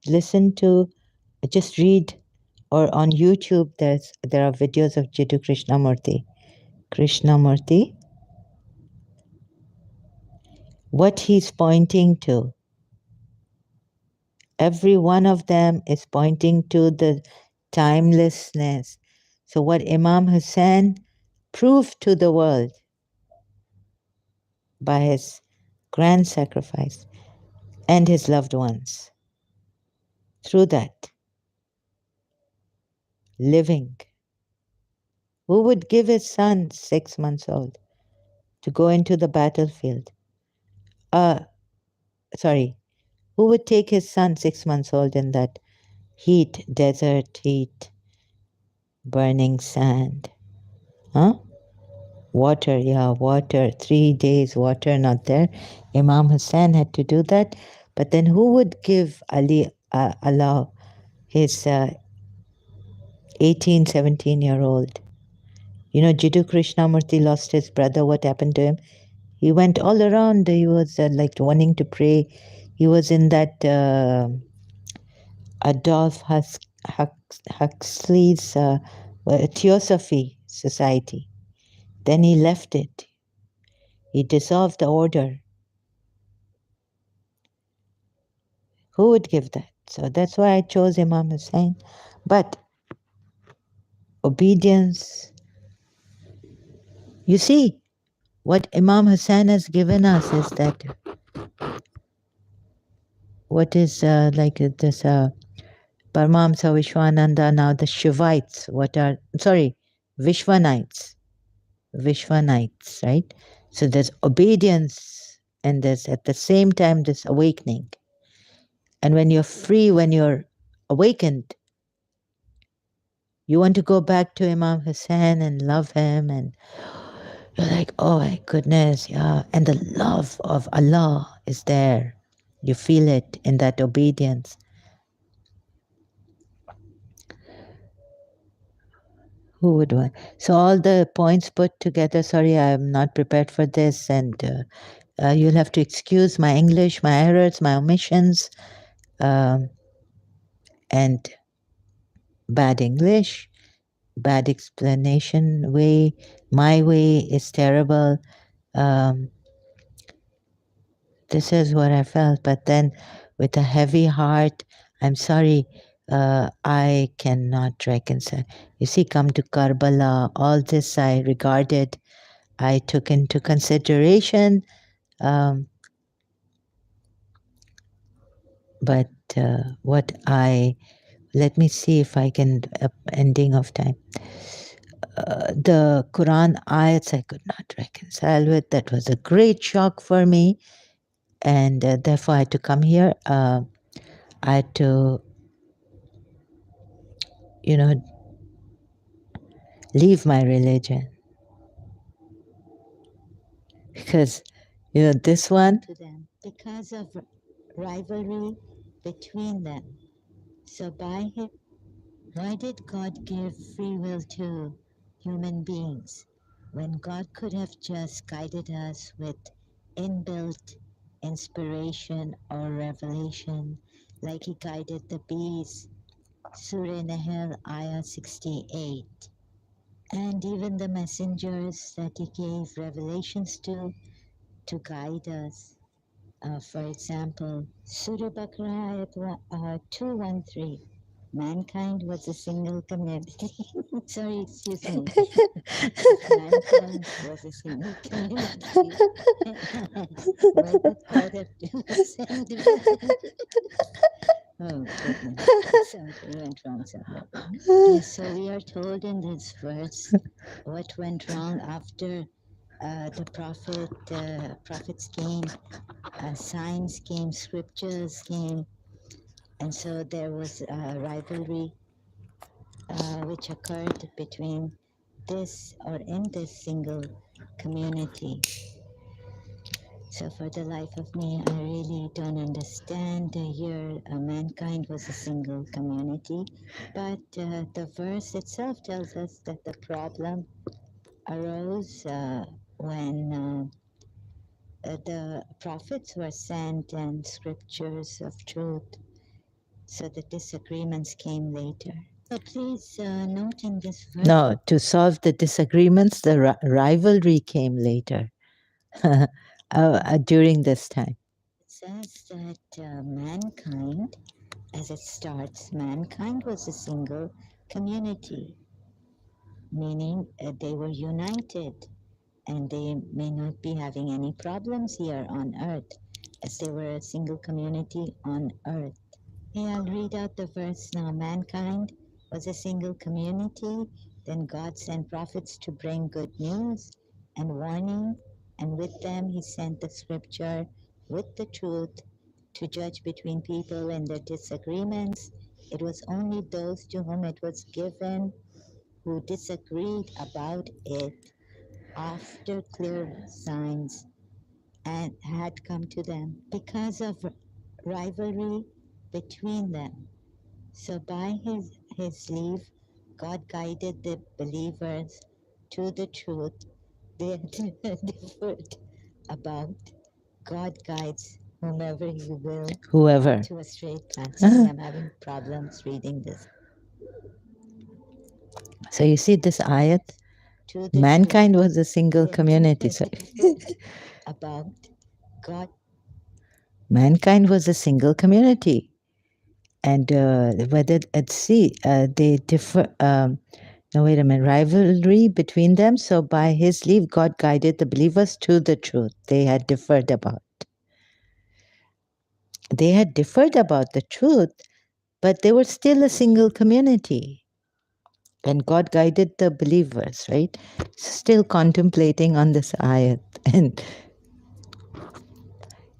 read, or on YouTube, there are videos of Jiddu Krishnamurti. Krishnamurti. What he's pointing to. Every one of them is pointing to the timelessness. So what Imam Hussein proved to the world by his grand sacrifice and his loved ones. Through that, living, who would give his son 6 months old to go into the battlefield? Uh, sorry, who would take his son 6 months old in that heat, desert heat, burning sand? Huh? Water, yeah, water. 3 days, water not there. Imam Hussain had to do that. But then who would give allow his 18, 17-year-old? You know, Jiddu Krishnamurti lost his brother. What happened to him? He went all around. He was like wanting to pray. He was in that Huxley's Theosophy Society. Then he left it. He dissolved the order. Who would give that? So that's why I chose Imam Hussain. But obedience, you see, what Imam Hussain has given us is that what is like this Paramahamsa Vishwananda, now the Shivites, Vishwanites, right? So there's obedience and there's at the same time this awakening. And when you're free, when you're awakened, you want to go back to Imam Hussain and love him, and you're like, oh my goodness, yeah. And the love of Allah is there. You feel it in that obedience. Who would want? So all the points put together, sorry, I'm not prepared for this, and you'll have to excuse my English, my errors, my omissions, um, and bad English, bad explanation way. My way is terrible. This is what I felt. But then with a heavy heart, I'm sorry, I cannot reconcile. You see, come to Karbala, all this I regarded, I took into consideration. Um, but let me see if I can, ending of time. The Quran ayats I could not reconcile with. That was a great shock for me. And therefore I had to come here. I had to, leave my religion. Because, this one, to them, because of rivalry between them. So by him, why did God give free will to human beings when God could have just guided us with inbuilt inspiration or revelation, like he guided the bees? Surah Nahl, Ayah 68. And even the messengers that he gave revelations to guide us. For example, Surah Baqarah ayat 213. Mankind was a single community. Sorry, excuse me. Mankind was a single community. Why did God have to send division? Oh, goodness. Something went wrong somewhere. Yes, so we are told in this verse what went wrong after the prophets came, signs came, scriptures came, and so there was a rivalry which occurred between this or in this single community. So for the life of me, I really don't understand. Here, mankind was a single community, but the verse itself tells us that the problem arose when the prophets were sent and scriptures of truth. So the disagreements came later. So please note in this verse. No, to solve the disagreements, the rivalry came later during this time. It says that mankind, as it starts, mankind was a single community. meaning they were united and they may not be having any problems here on earth as they were a single community on earth. Hey, I'll read out the verse now. Mankind was a single community. Then God sent prophets to bring good news and warning, and with them he sent the scripture with the truth to judge between people in their disagreements. It was only those to whom it was given who disagreed about it after clear signs and had come to them because of rivalry between them. So by his leave, God guided the believers to the truth they had differed about. God guides whomever he will Whoever. to a straight path. Sorry, I'm having problems reading this. So you see this ayat? To the Mankind truth was a single they had community. Sorry. differed about. God Mankind was a single community. And whether at sea, they differ. No, wait a minute. Rivalry between them. So by his leave, God guided the believers to the truth they had differed about. They had differed about the truth, but they were still a single community. And God guided the believers, right? Still contemplating on this ayat and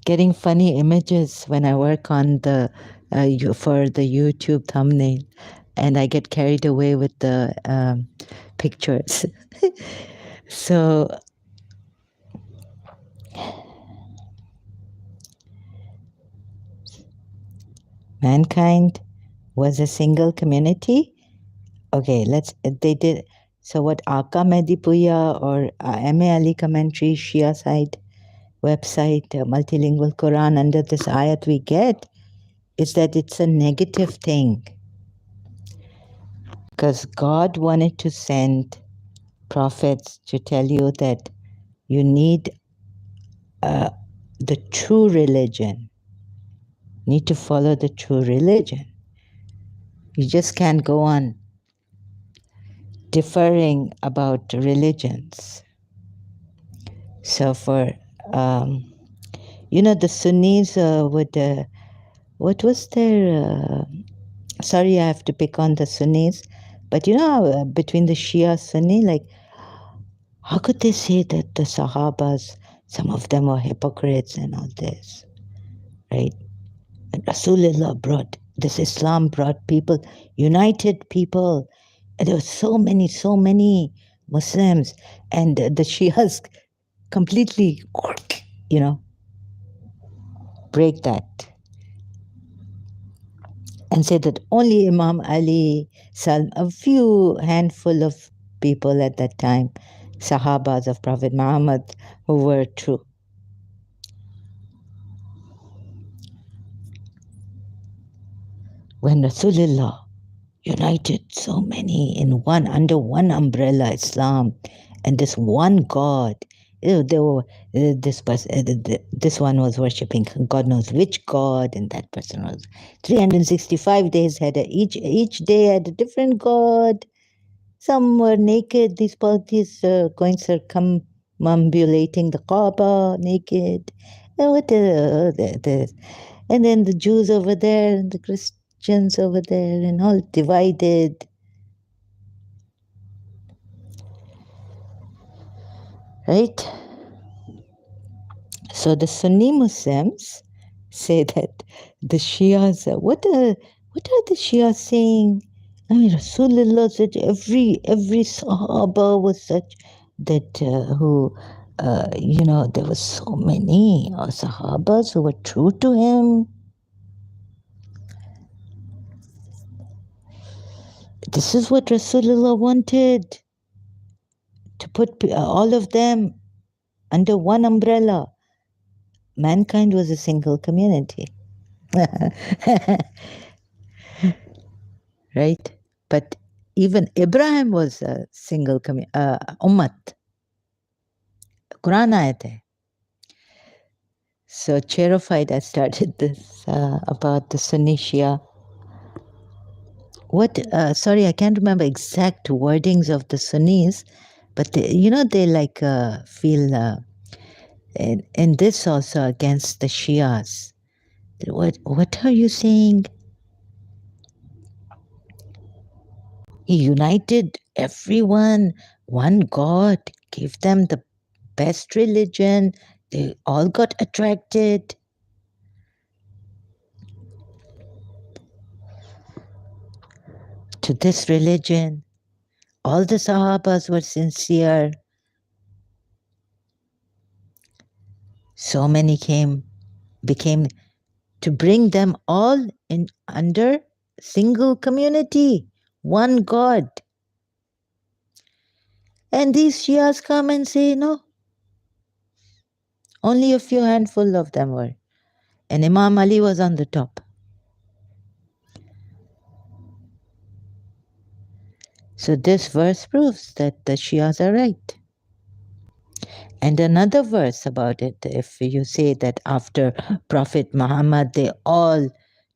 getting funny images when I work on the for the YouTube thumbnail, and I get carried away with the pictures. So mankind was a single community. Okay, they did. So what Aka Medipuya or M.A. Ali commentary, Shia side website, multilingual Quran, under this ayat we get is that it's a negative thing. Because God wanted to send prophets to tell you that you need the true religion. You need to follow the true religion. You just can't go on differing about religions. So for, the Sunnis would, what was their, sorry, I have to pick on the Sunnis, but between the Shia Sunni, like, how could they say that the Sahabas, some of them were hypocrites and all this, right? And Rasulullah brought, this Islam brought people, united people. And there were so many Muslims. And the Shias completely, break that and say that only Imam Ali, a few handful of people at that time, Sahabas of Prophet Muhammad, who were true. When Rasulullah united so many in one, under one umbrella, Islam, and this one God. They were this one was worshipping God knows which God, and that person was 365 days had each day had a different God. Some were naked. These parties going circumambulating the Kaaba naked. And and then the Jews over there and the Christians over there, and all divided. Right? So the Sunni Muslims say that the Shias, what are the Shias saying? I mean, Rasulullah said every Sahaba was such that there were so many Sahabas who were true to him. This is what Rasulullah wanted, to put all of them under one umbrella. Mankind was a single community. Right? But even Ibrahim was a single ummat. Quran ayat hai. So terrified I started this about the Sunni Shia what? Sorry, I can't remember exact wordings of the Sunnis, but they like feel in this also against the Shias. What are you saying? He united everyone, one God, gave them the best religion. They all got attracted to this religion. All the Sahabas were sincere. So many became to bring them all in under single community, one God. And these Shias come and say, no, only a few handful of them were. And Imam Ali was on the top. So this verse proves that the Shias are right. And another verse about it, if you say that after Prophet Muhammad, they all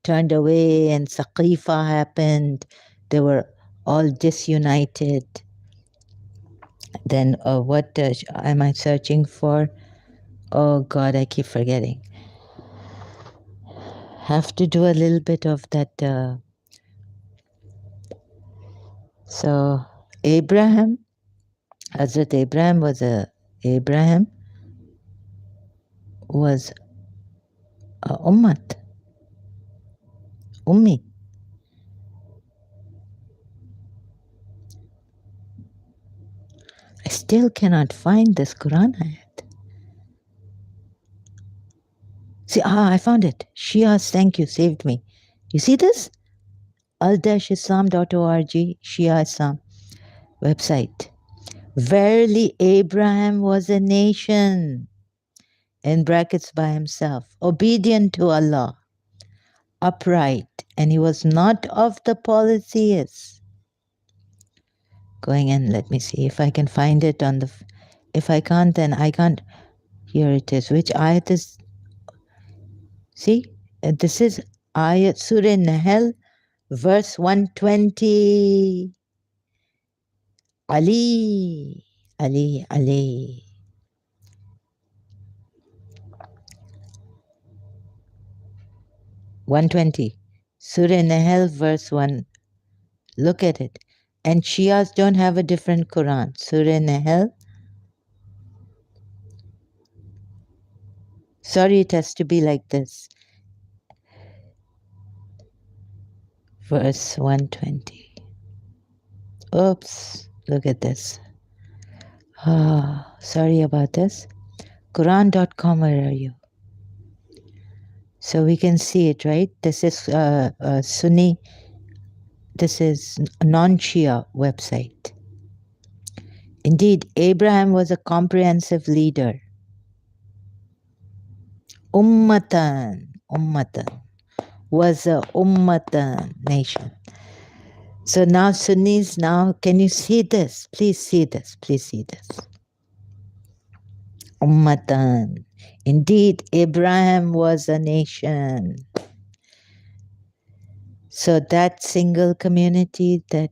turned away and Saqifa happened, they were all disunited, then what am I searching for? Oh God, I keep forgetting. Have to do a little bit of that. So Abraham, Hazrat Abraham was a ummat, ummi. I still cannot find this Quran ayat. See, I found it. Shias, thank you, saved me. You see this? al-islam.org, Shia Islam website. Verily, Abraham was a nation, in brackets by himself, obedient to Allah, upright, and he was not of the polytheists. Going in, let me see if I can find it on the. If I can't, then I can't. Here it is. Which ayat is? See, this is ayat Surah Nahl, verse 120. Ali, Ali, Ali. 120. Surah Nahl, verse 1. Look at it. And Shias don't have a different Quran. Surah Nahl. Sorry, it has to be like this. Verse 120. Oops, look at this. Sorry about this. Quran.com, where are you? So we can see it, right? This is Sunni. This is non-Shia website. Indeed, Abraham was a comprehensive leader. Ummatan was a ummatan nation. So now Sunnis, now can you see this? Please see this. Please see this. Ummatan. Indeed, Abraham was a nation. So that single community that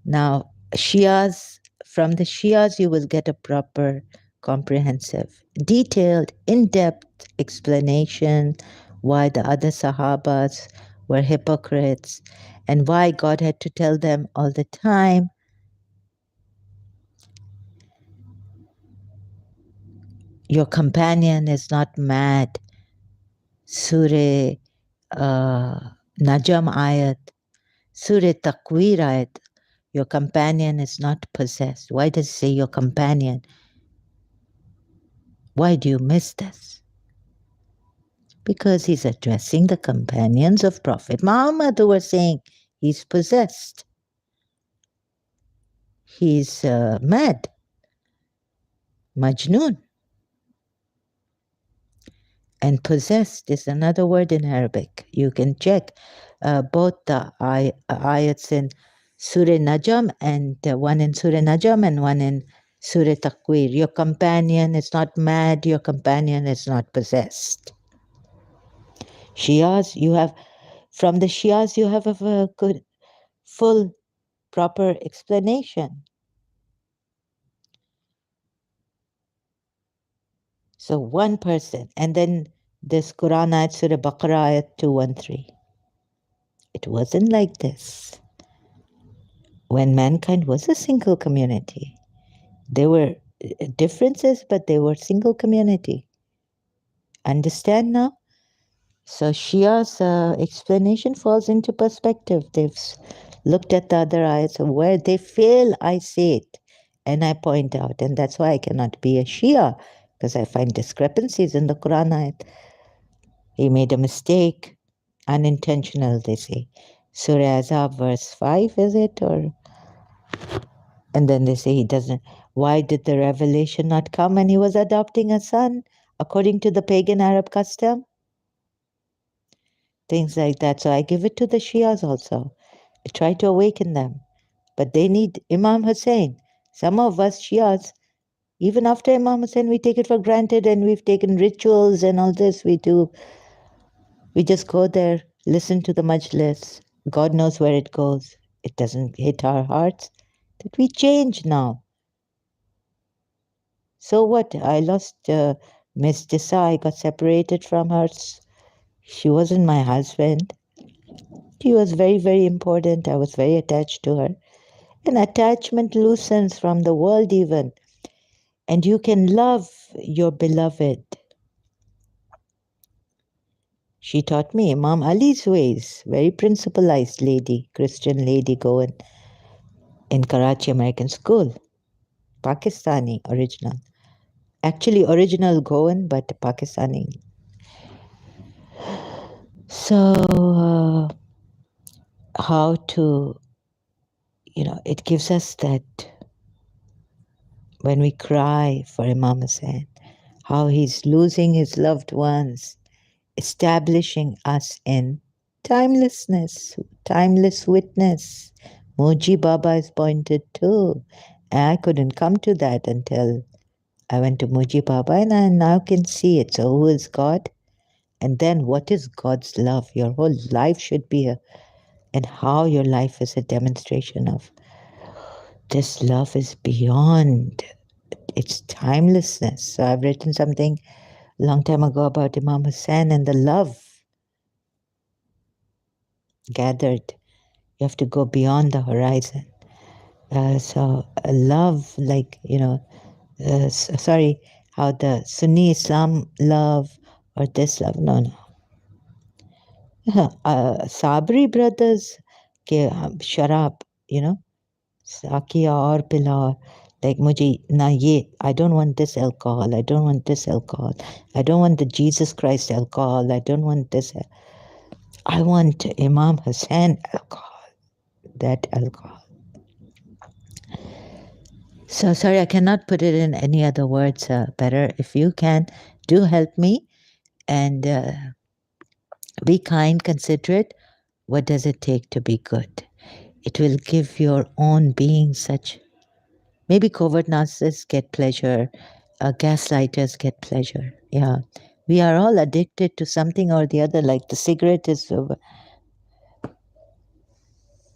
now Shias, from the Shias, you will get a proper, comprehensive, detailed, in-depth explanation why the other Sahabas were hypocrites and why God had to tell them all the time, your companion is not mad. Surah Najm ayat, Surah Takwir ayat, your companion is not possessed. Why does it say your companion? Why do you miss this? Because he's addressing the companions of Prophet Muhammad who were saying he's possessed. He's mad, majnoon. And possessed is another word in Arabic. You can check both the ayats in Surah Najm and one in Surah Najm and one in Surah Takwir. Your companion is not mad, your companion is not possessed. Shias, you have, from the Shias, you have a good full, proper explanation. So one person, and then this Quran ayat, Surah Baqarah ayat 213. It wasn't like this. When mankind was a single community, there were differences, but they were single community. Understand now? So Shia's explanation falls into perspective. They've looked at the other ayats, and where they fail, I say it and I point out. And that's why I cannot be a Shia, because I find discrepancies in the Quran ayat. He made a mistake, unintentional, they say. Surah Azab, verse 5, is it? Or and then they say he doesn't. Why did the revelation not come when he was adopting a son, according to the pagan Arab custom? Things like that. So I give it to the Shias also. I try to awaken them. But they need Imam Hussein. Some of us Shias, even after Imam Hussein, we take it for granted and we've taken rituals and all this. We just go there, listen to the majlis. God knows where it goes. It doesn't hit our hearts. That we change now. So what? I lost Miss Desai. I got separated from her. She wasn't my husband. She was very, very important. I was very attached to her. And attachment loosens from the world even. And you can love your beloved. She taught me Imam Ali's ways. Very principalized lady, Christian lady going in Karachi American School. Pakistani original. Actually original Goan, but Pakistani. So how to, it gives us that when we cry for Imam Hussein, how he's losing his loved ones, establishing us in timelessness, timeless witness. Moji Baba is pointed to. And I couldn't come to that until I went to Moji Baba and I now can see it. So who is God? And then what is God's love? Your whole life should be and how your life is a demonstration of this love is beyond its timelessness. So I've written something a long time ago about Imam Hussein and the love gathered. You have to go beyond the horizon. So love, like, sorry, how the Sunni Islam love or this love, no, no. Sabri brothers के शराब, साकिया और पिला, like मुझे ना ये, I don't want this alcohol, I don't want this alcohol, I don't want the Jesus Christ alcohol, I don't want this, I want Imam Hussein alcohol, that alcohol. So sorry, I cannot put it in any other words better. If you can, do help me and be kind, considerate. What does it take to be good? It will give your own being such. Maybe covert narcissists get pleasure, gaslighters get pleasure. Yeah. We are all addicted to something or the other, like the cigarette is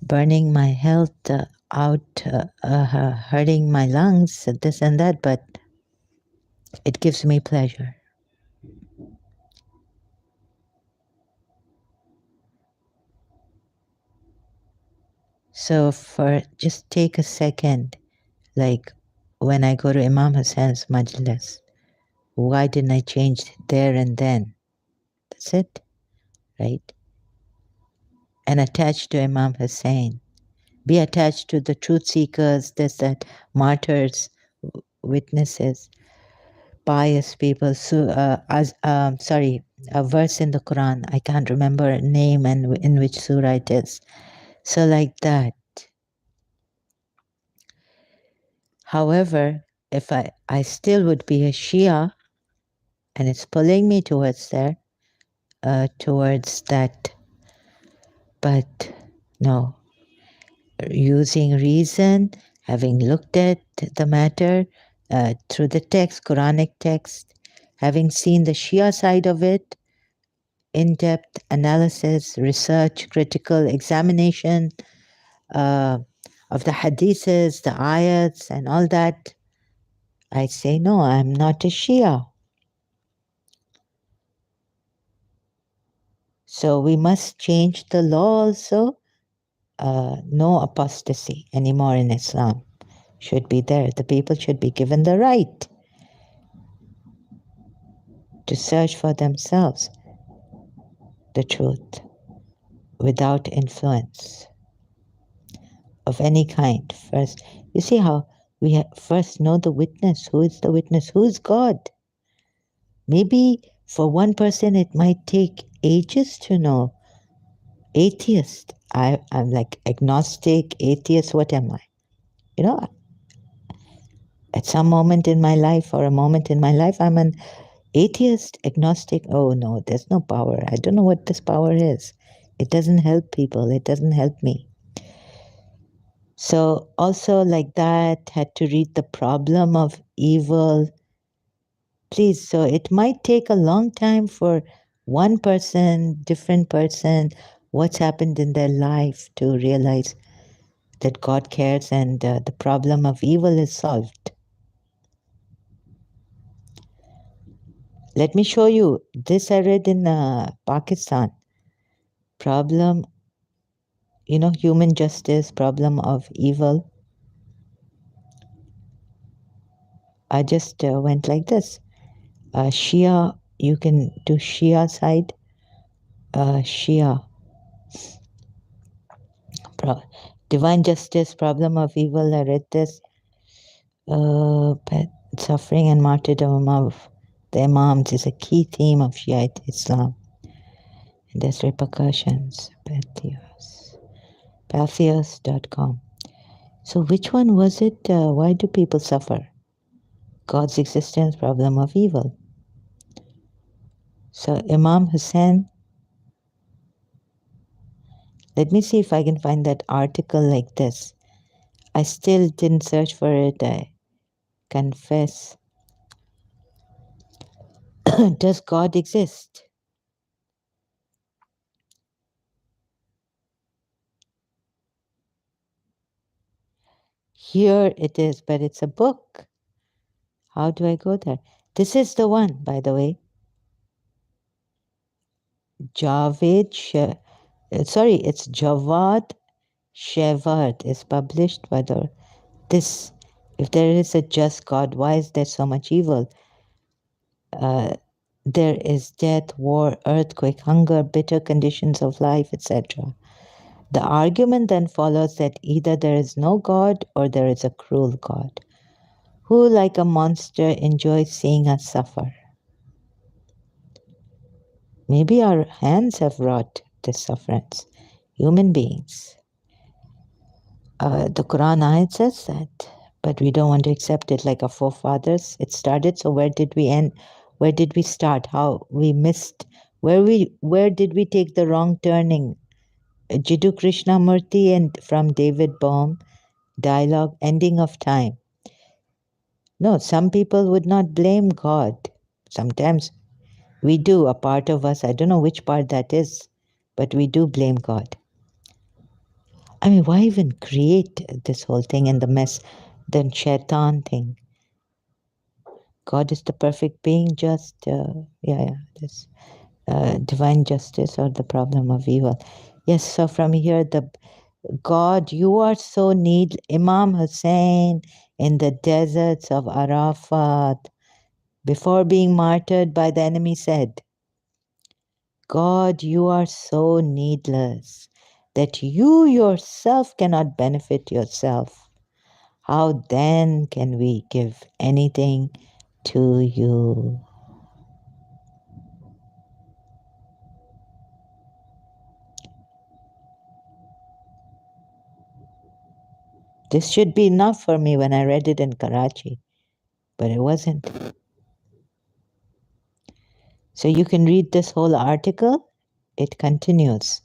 burning my health out, hurting my lungs, this and that, but it gives me pleasure. So for just take a second, like when I go to Imam Hassan's majlis, why didn't I change there and then? That's it, right? And attach to Imam Hussein. Be attached to the truth seekers, this, that, martyrs, witnesses, pious people. So, sorry, a verse in the Quran, I can't remember a name and in which surah it is. So like that. However, if I still would be a Shia, and it's pulling me towards there, towards that, but no, using reason, having looked at the matter through the text, Quranic text, having seen the Shia side of it, in-depth analysis, research, critical examination, uh, of the hadiths, the ayats, and all that, I say, no, I'm not a Shia. So we must change the law also. No apostasy anymore in Islam should be there. The people should be given the right to search for themselves the truth without influence of any kind. First, you see how we first know the witness. Who is the witness? Who is God? Maybe for one person it might take ages to know. Atheist. I'm like agnostic, atheist, what am I? You know, at some moment in my life or a moment in my life, I'm an atheist, agnostic. Oh no, there's no power. I don't know what this power is. It doesn't help people, it doesn't help me. So, also, like that, had to read The Problem of Evil. Please, so it might take a long time for one person, different person, what's happened in their life to realize that God cares and the problem of evil is solved. Let me show you. This I read in Pakistan. Problem, human justice, problem of evil. I just went like this. Shia, you can do Shia side. Shia. Pro- Divine justice, problem of evil. I read this. Suffering and martyrdom of the Imams is a key theme of Shiite Islam. And there's repercussions. Patheos.com. So, which one was it? Why do people suffer? God's existence, problem of evil. So, Imam Hussein, let me see if I can find that article like this. I still didn't search for it, I confess. Does God exist? Here it is, but it's a book. How do I go there? This is the one, by the way. It's Javad Shevard is published by this. If there is a just God, why is there so much evil? There is death, war, earthquake, hunger, bitter conditions of life, etc. The argument then follows that either there is no God or there is a cruel God who, like a monster, enjoys seeing us suffer. Maybe our hands have wrought this sufferance, human beings. The Quran ayat says that, but we don't want to accept it like our forefathers. It started, so where did we end? Where did we start? How we missed? Where did we take the wrong turning? Jiddu Krishnamurti and from David Bohm, Dialogue, Ending of Time. No, some people would not blame God. Sometimes we do, a part of us, I don't know which part that is, but we do blame God. I mean, why even create this whole thing and the mess, the shaitan thing? God is the perfect being, just, this divine justice or the problem of evil. Yes, so from here, the God, you are so need. Imam Hussein in the deserts of Arafat, before being martyred by the enemy, said, God, you are so needless that you yourself cannot benefit yourself. How then can we give anything to you? This should be enough for me when I read it in Karachi, but it wasn't. So you can read this whole article. It continues.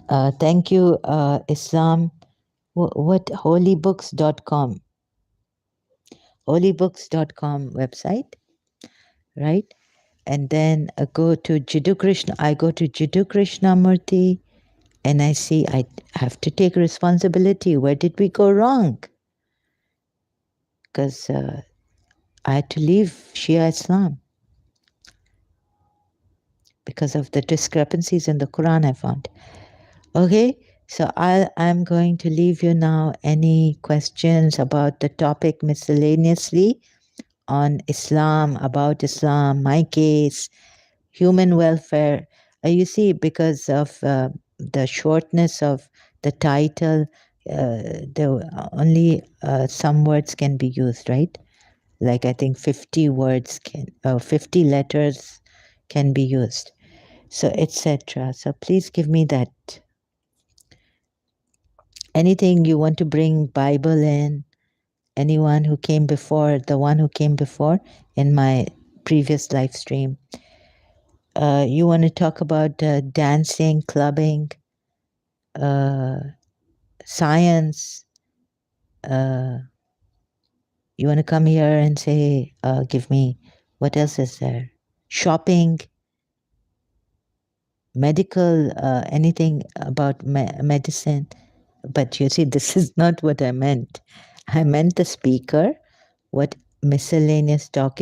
Thank you, Islam. What holybooks.com? Holybooks.com website, right? And then go to Jiddu Krishna. I go to Jiddu Krishnamurti and I see I have to take responsibility. Where did we go wrong? Because I had to leave Shia Islam because of the discrepancies in the Quran I found. Okay, so I'm going to leave you now. Any questions about the topic miscellaneously on Islam, about Islam, my case, human welfare? You see, because of the shortness of the title, only some words can be used, right? Like I think 50 words can, 50 letters can be used. So, etc. So please give me that. Anything you want to bring Bible in, anyone who came before, the one who came before in my previous live stream. You want to talk about dancing, clubbing, uh, science. Uh, you want to come here and say, give me, what else is there? Shopping, medical, anything about medicine. But you see, this is not what I meant. I meant the speaker, what miscellaneous talk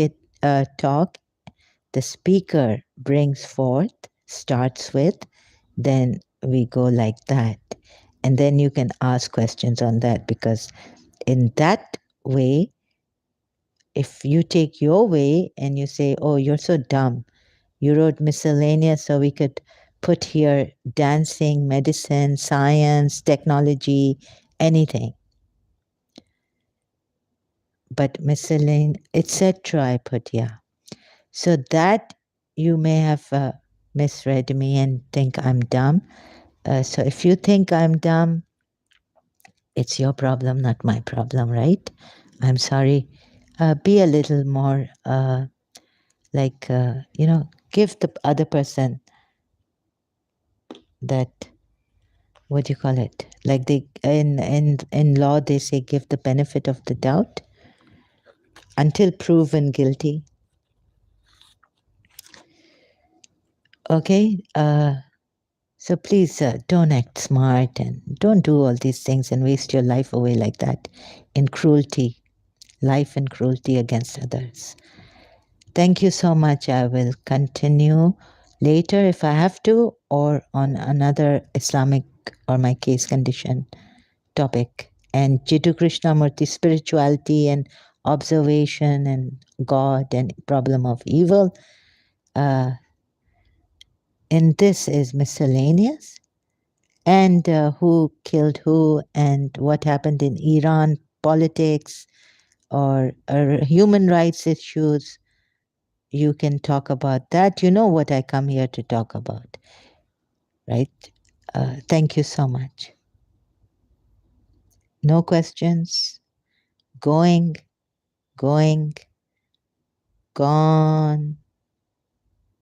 the speaker brings forth, starts with, then we go like that. And then you can ask questions on that, because in that way, if you take your way and you say, oh, you're so dumb, you wrote miscellaneous, so we could put here dancing, medicine, science, technology, anything. But miscellaneous, etc., I put, yeah. So that you may have misread me and think I'm dumb. So if you think I'm dumb, it's your problem, not my problem, right? I'm sorry. Be a little more give the other person that, what do you call it? Like they in law they say give the benefit of the doubt until proven guilty. Okay. So please don't act smart and don't do all these things and waste your life away like that in cruelty, life and cruelty against others. Thank you so much. I will continue later if I have to, or on another Islamic or my case condition topic. And Jiddu Krishnamurti, spirituality and observation and God and problem of evil. Uh, and this is miscellaneous. And who killed who and what happened in Iran, politics or human rights issues. You can talk about that. You know what I come here to talk about, right? Thank you so much. No questions. Going, going, gone.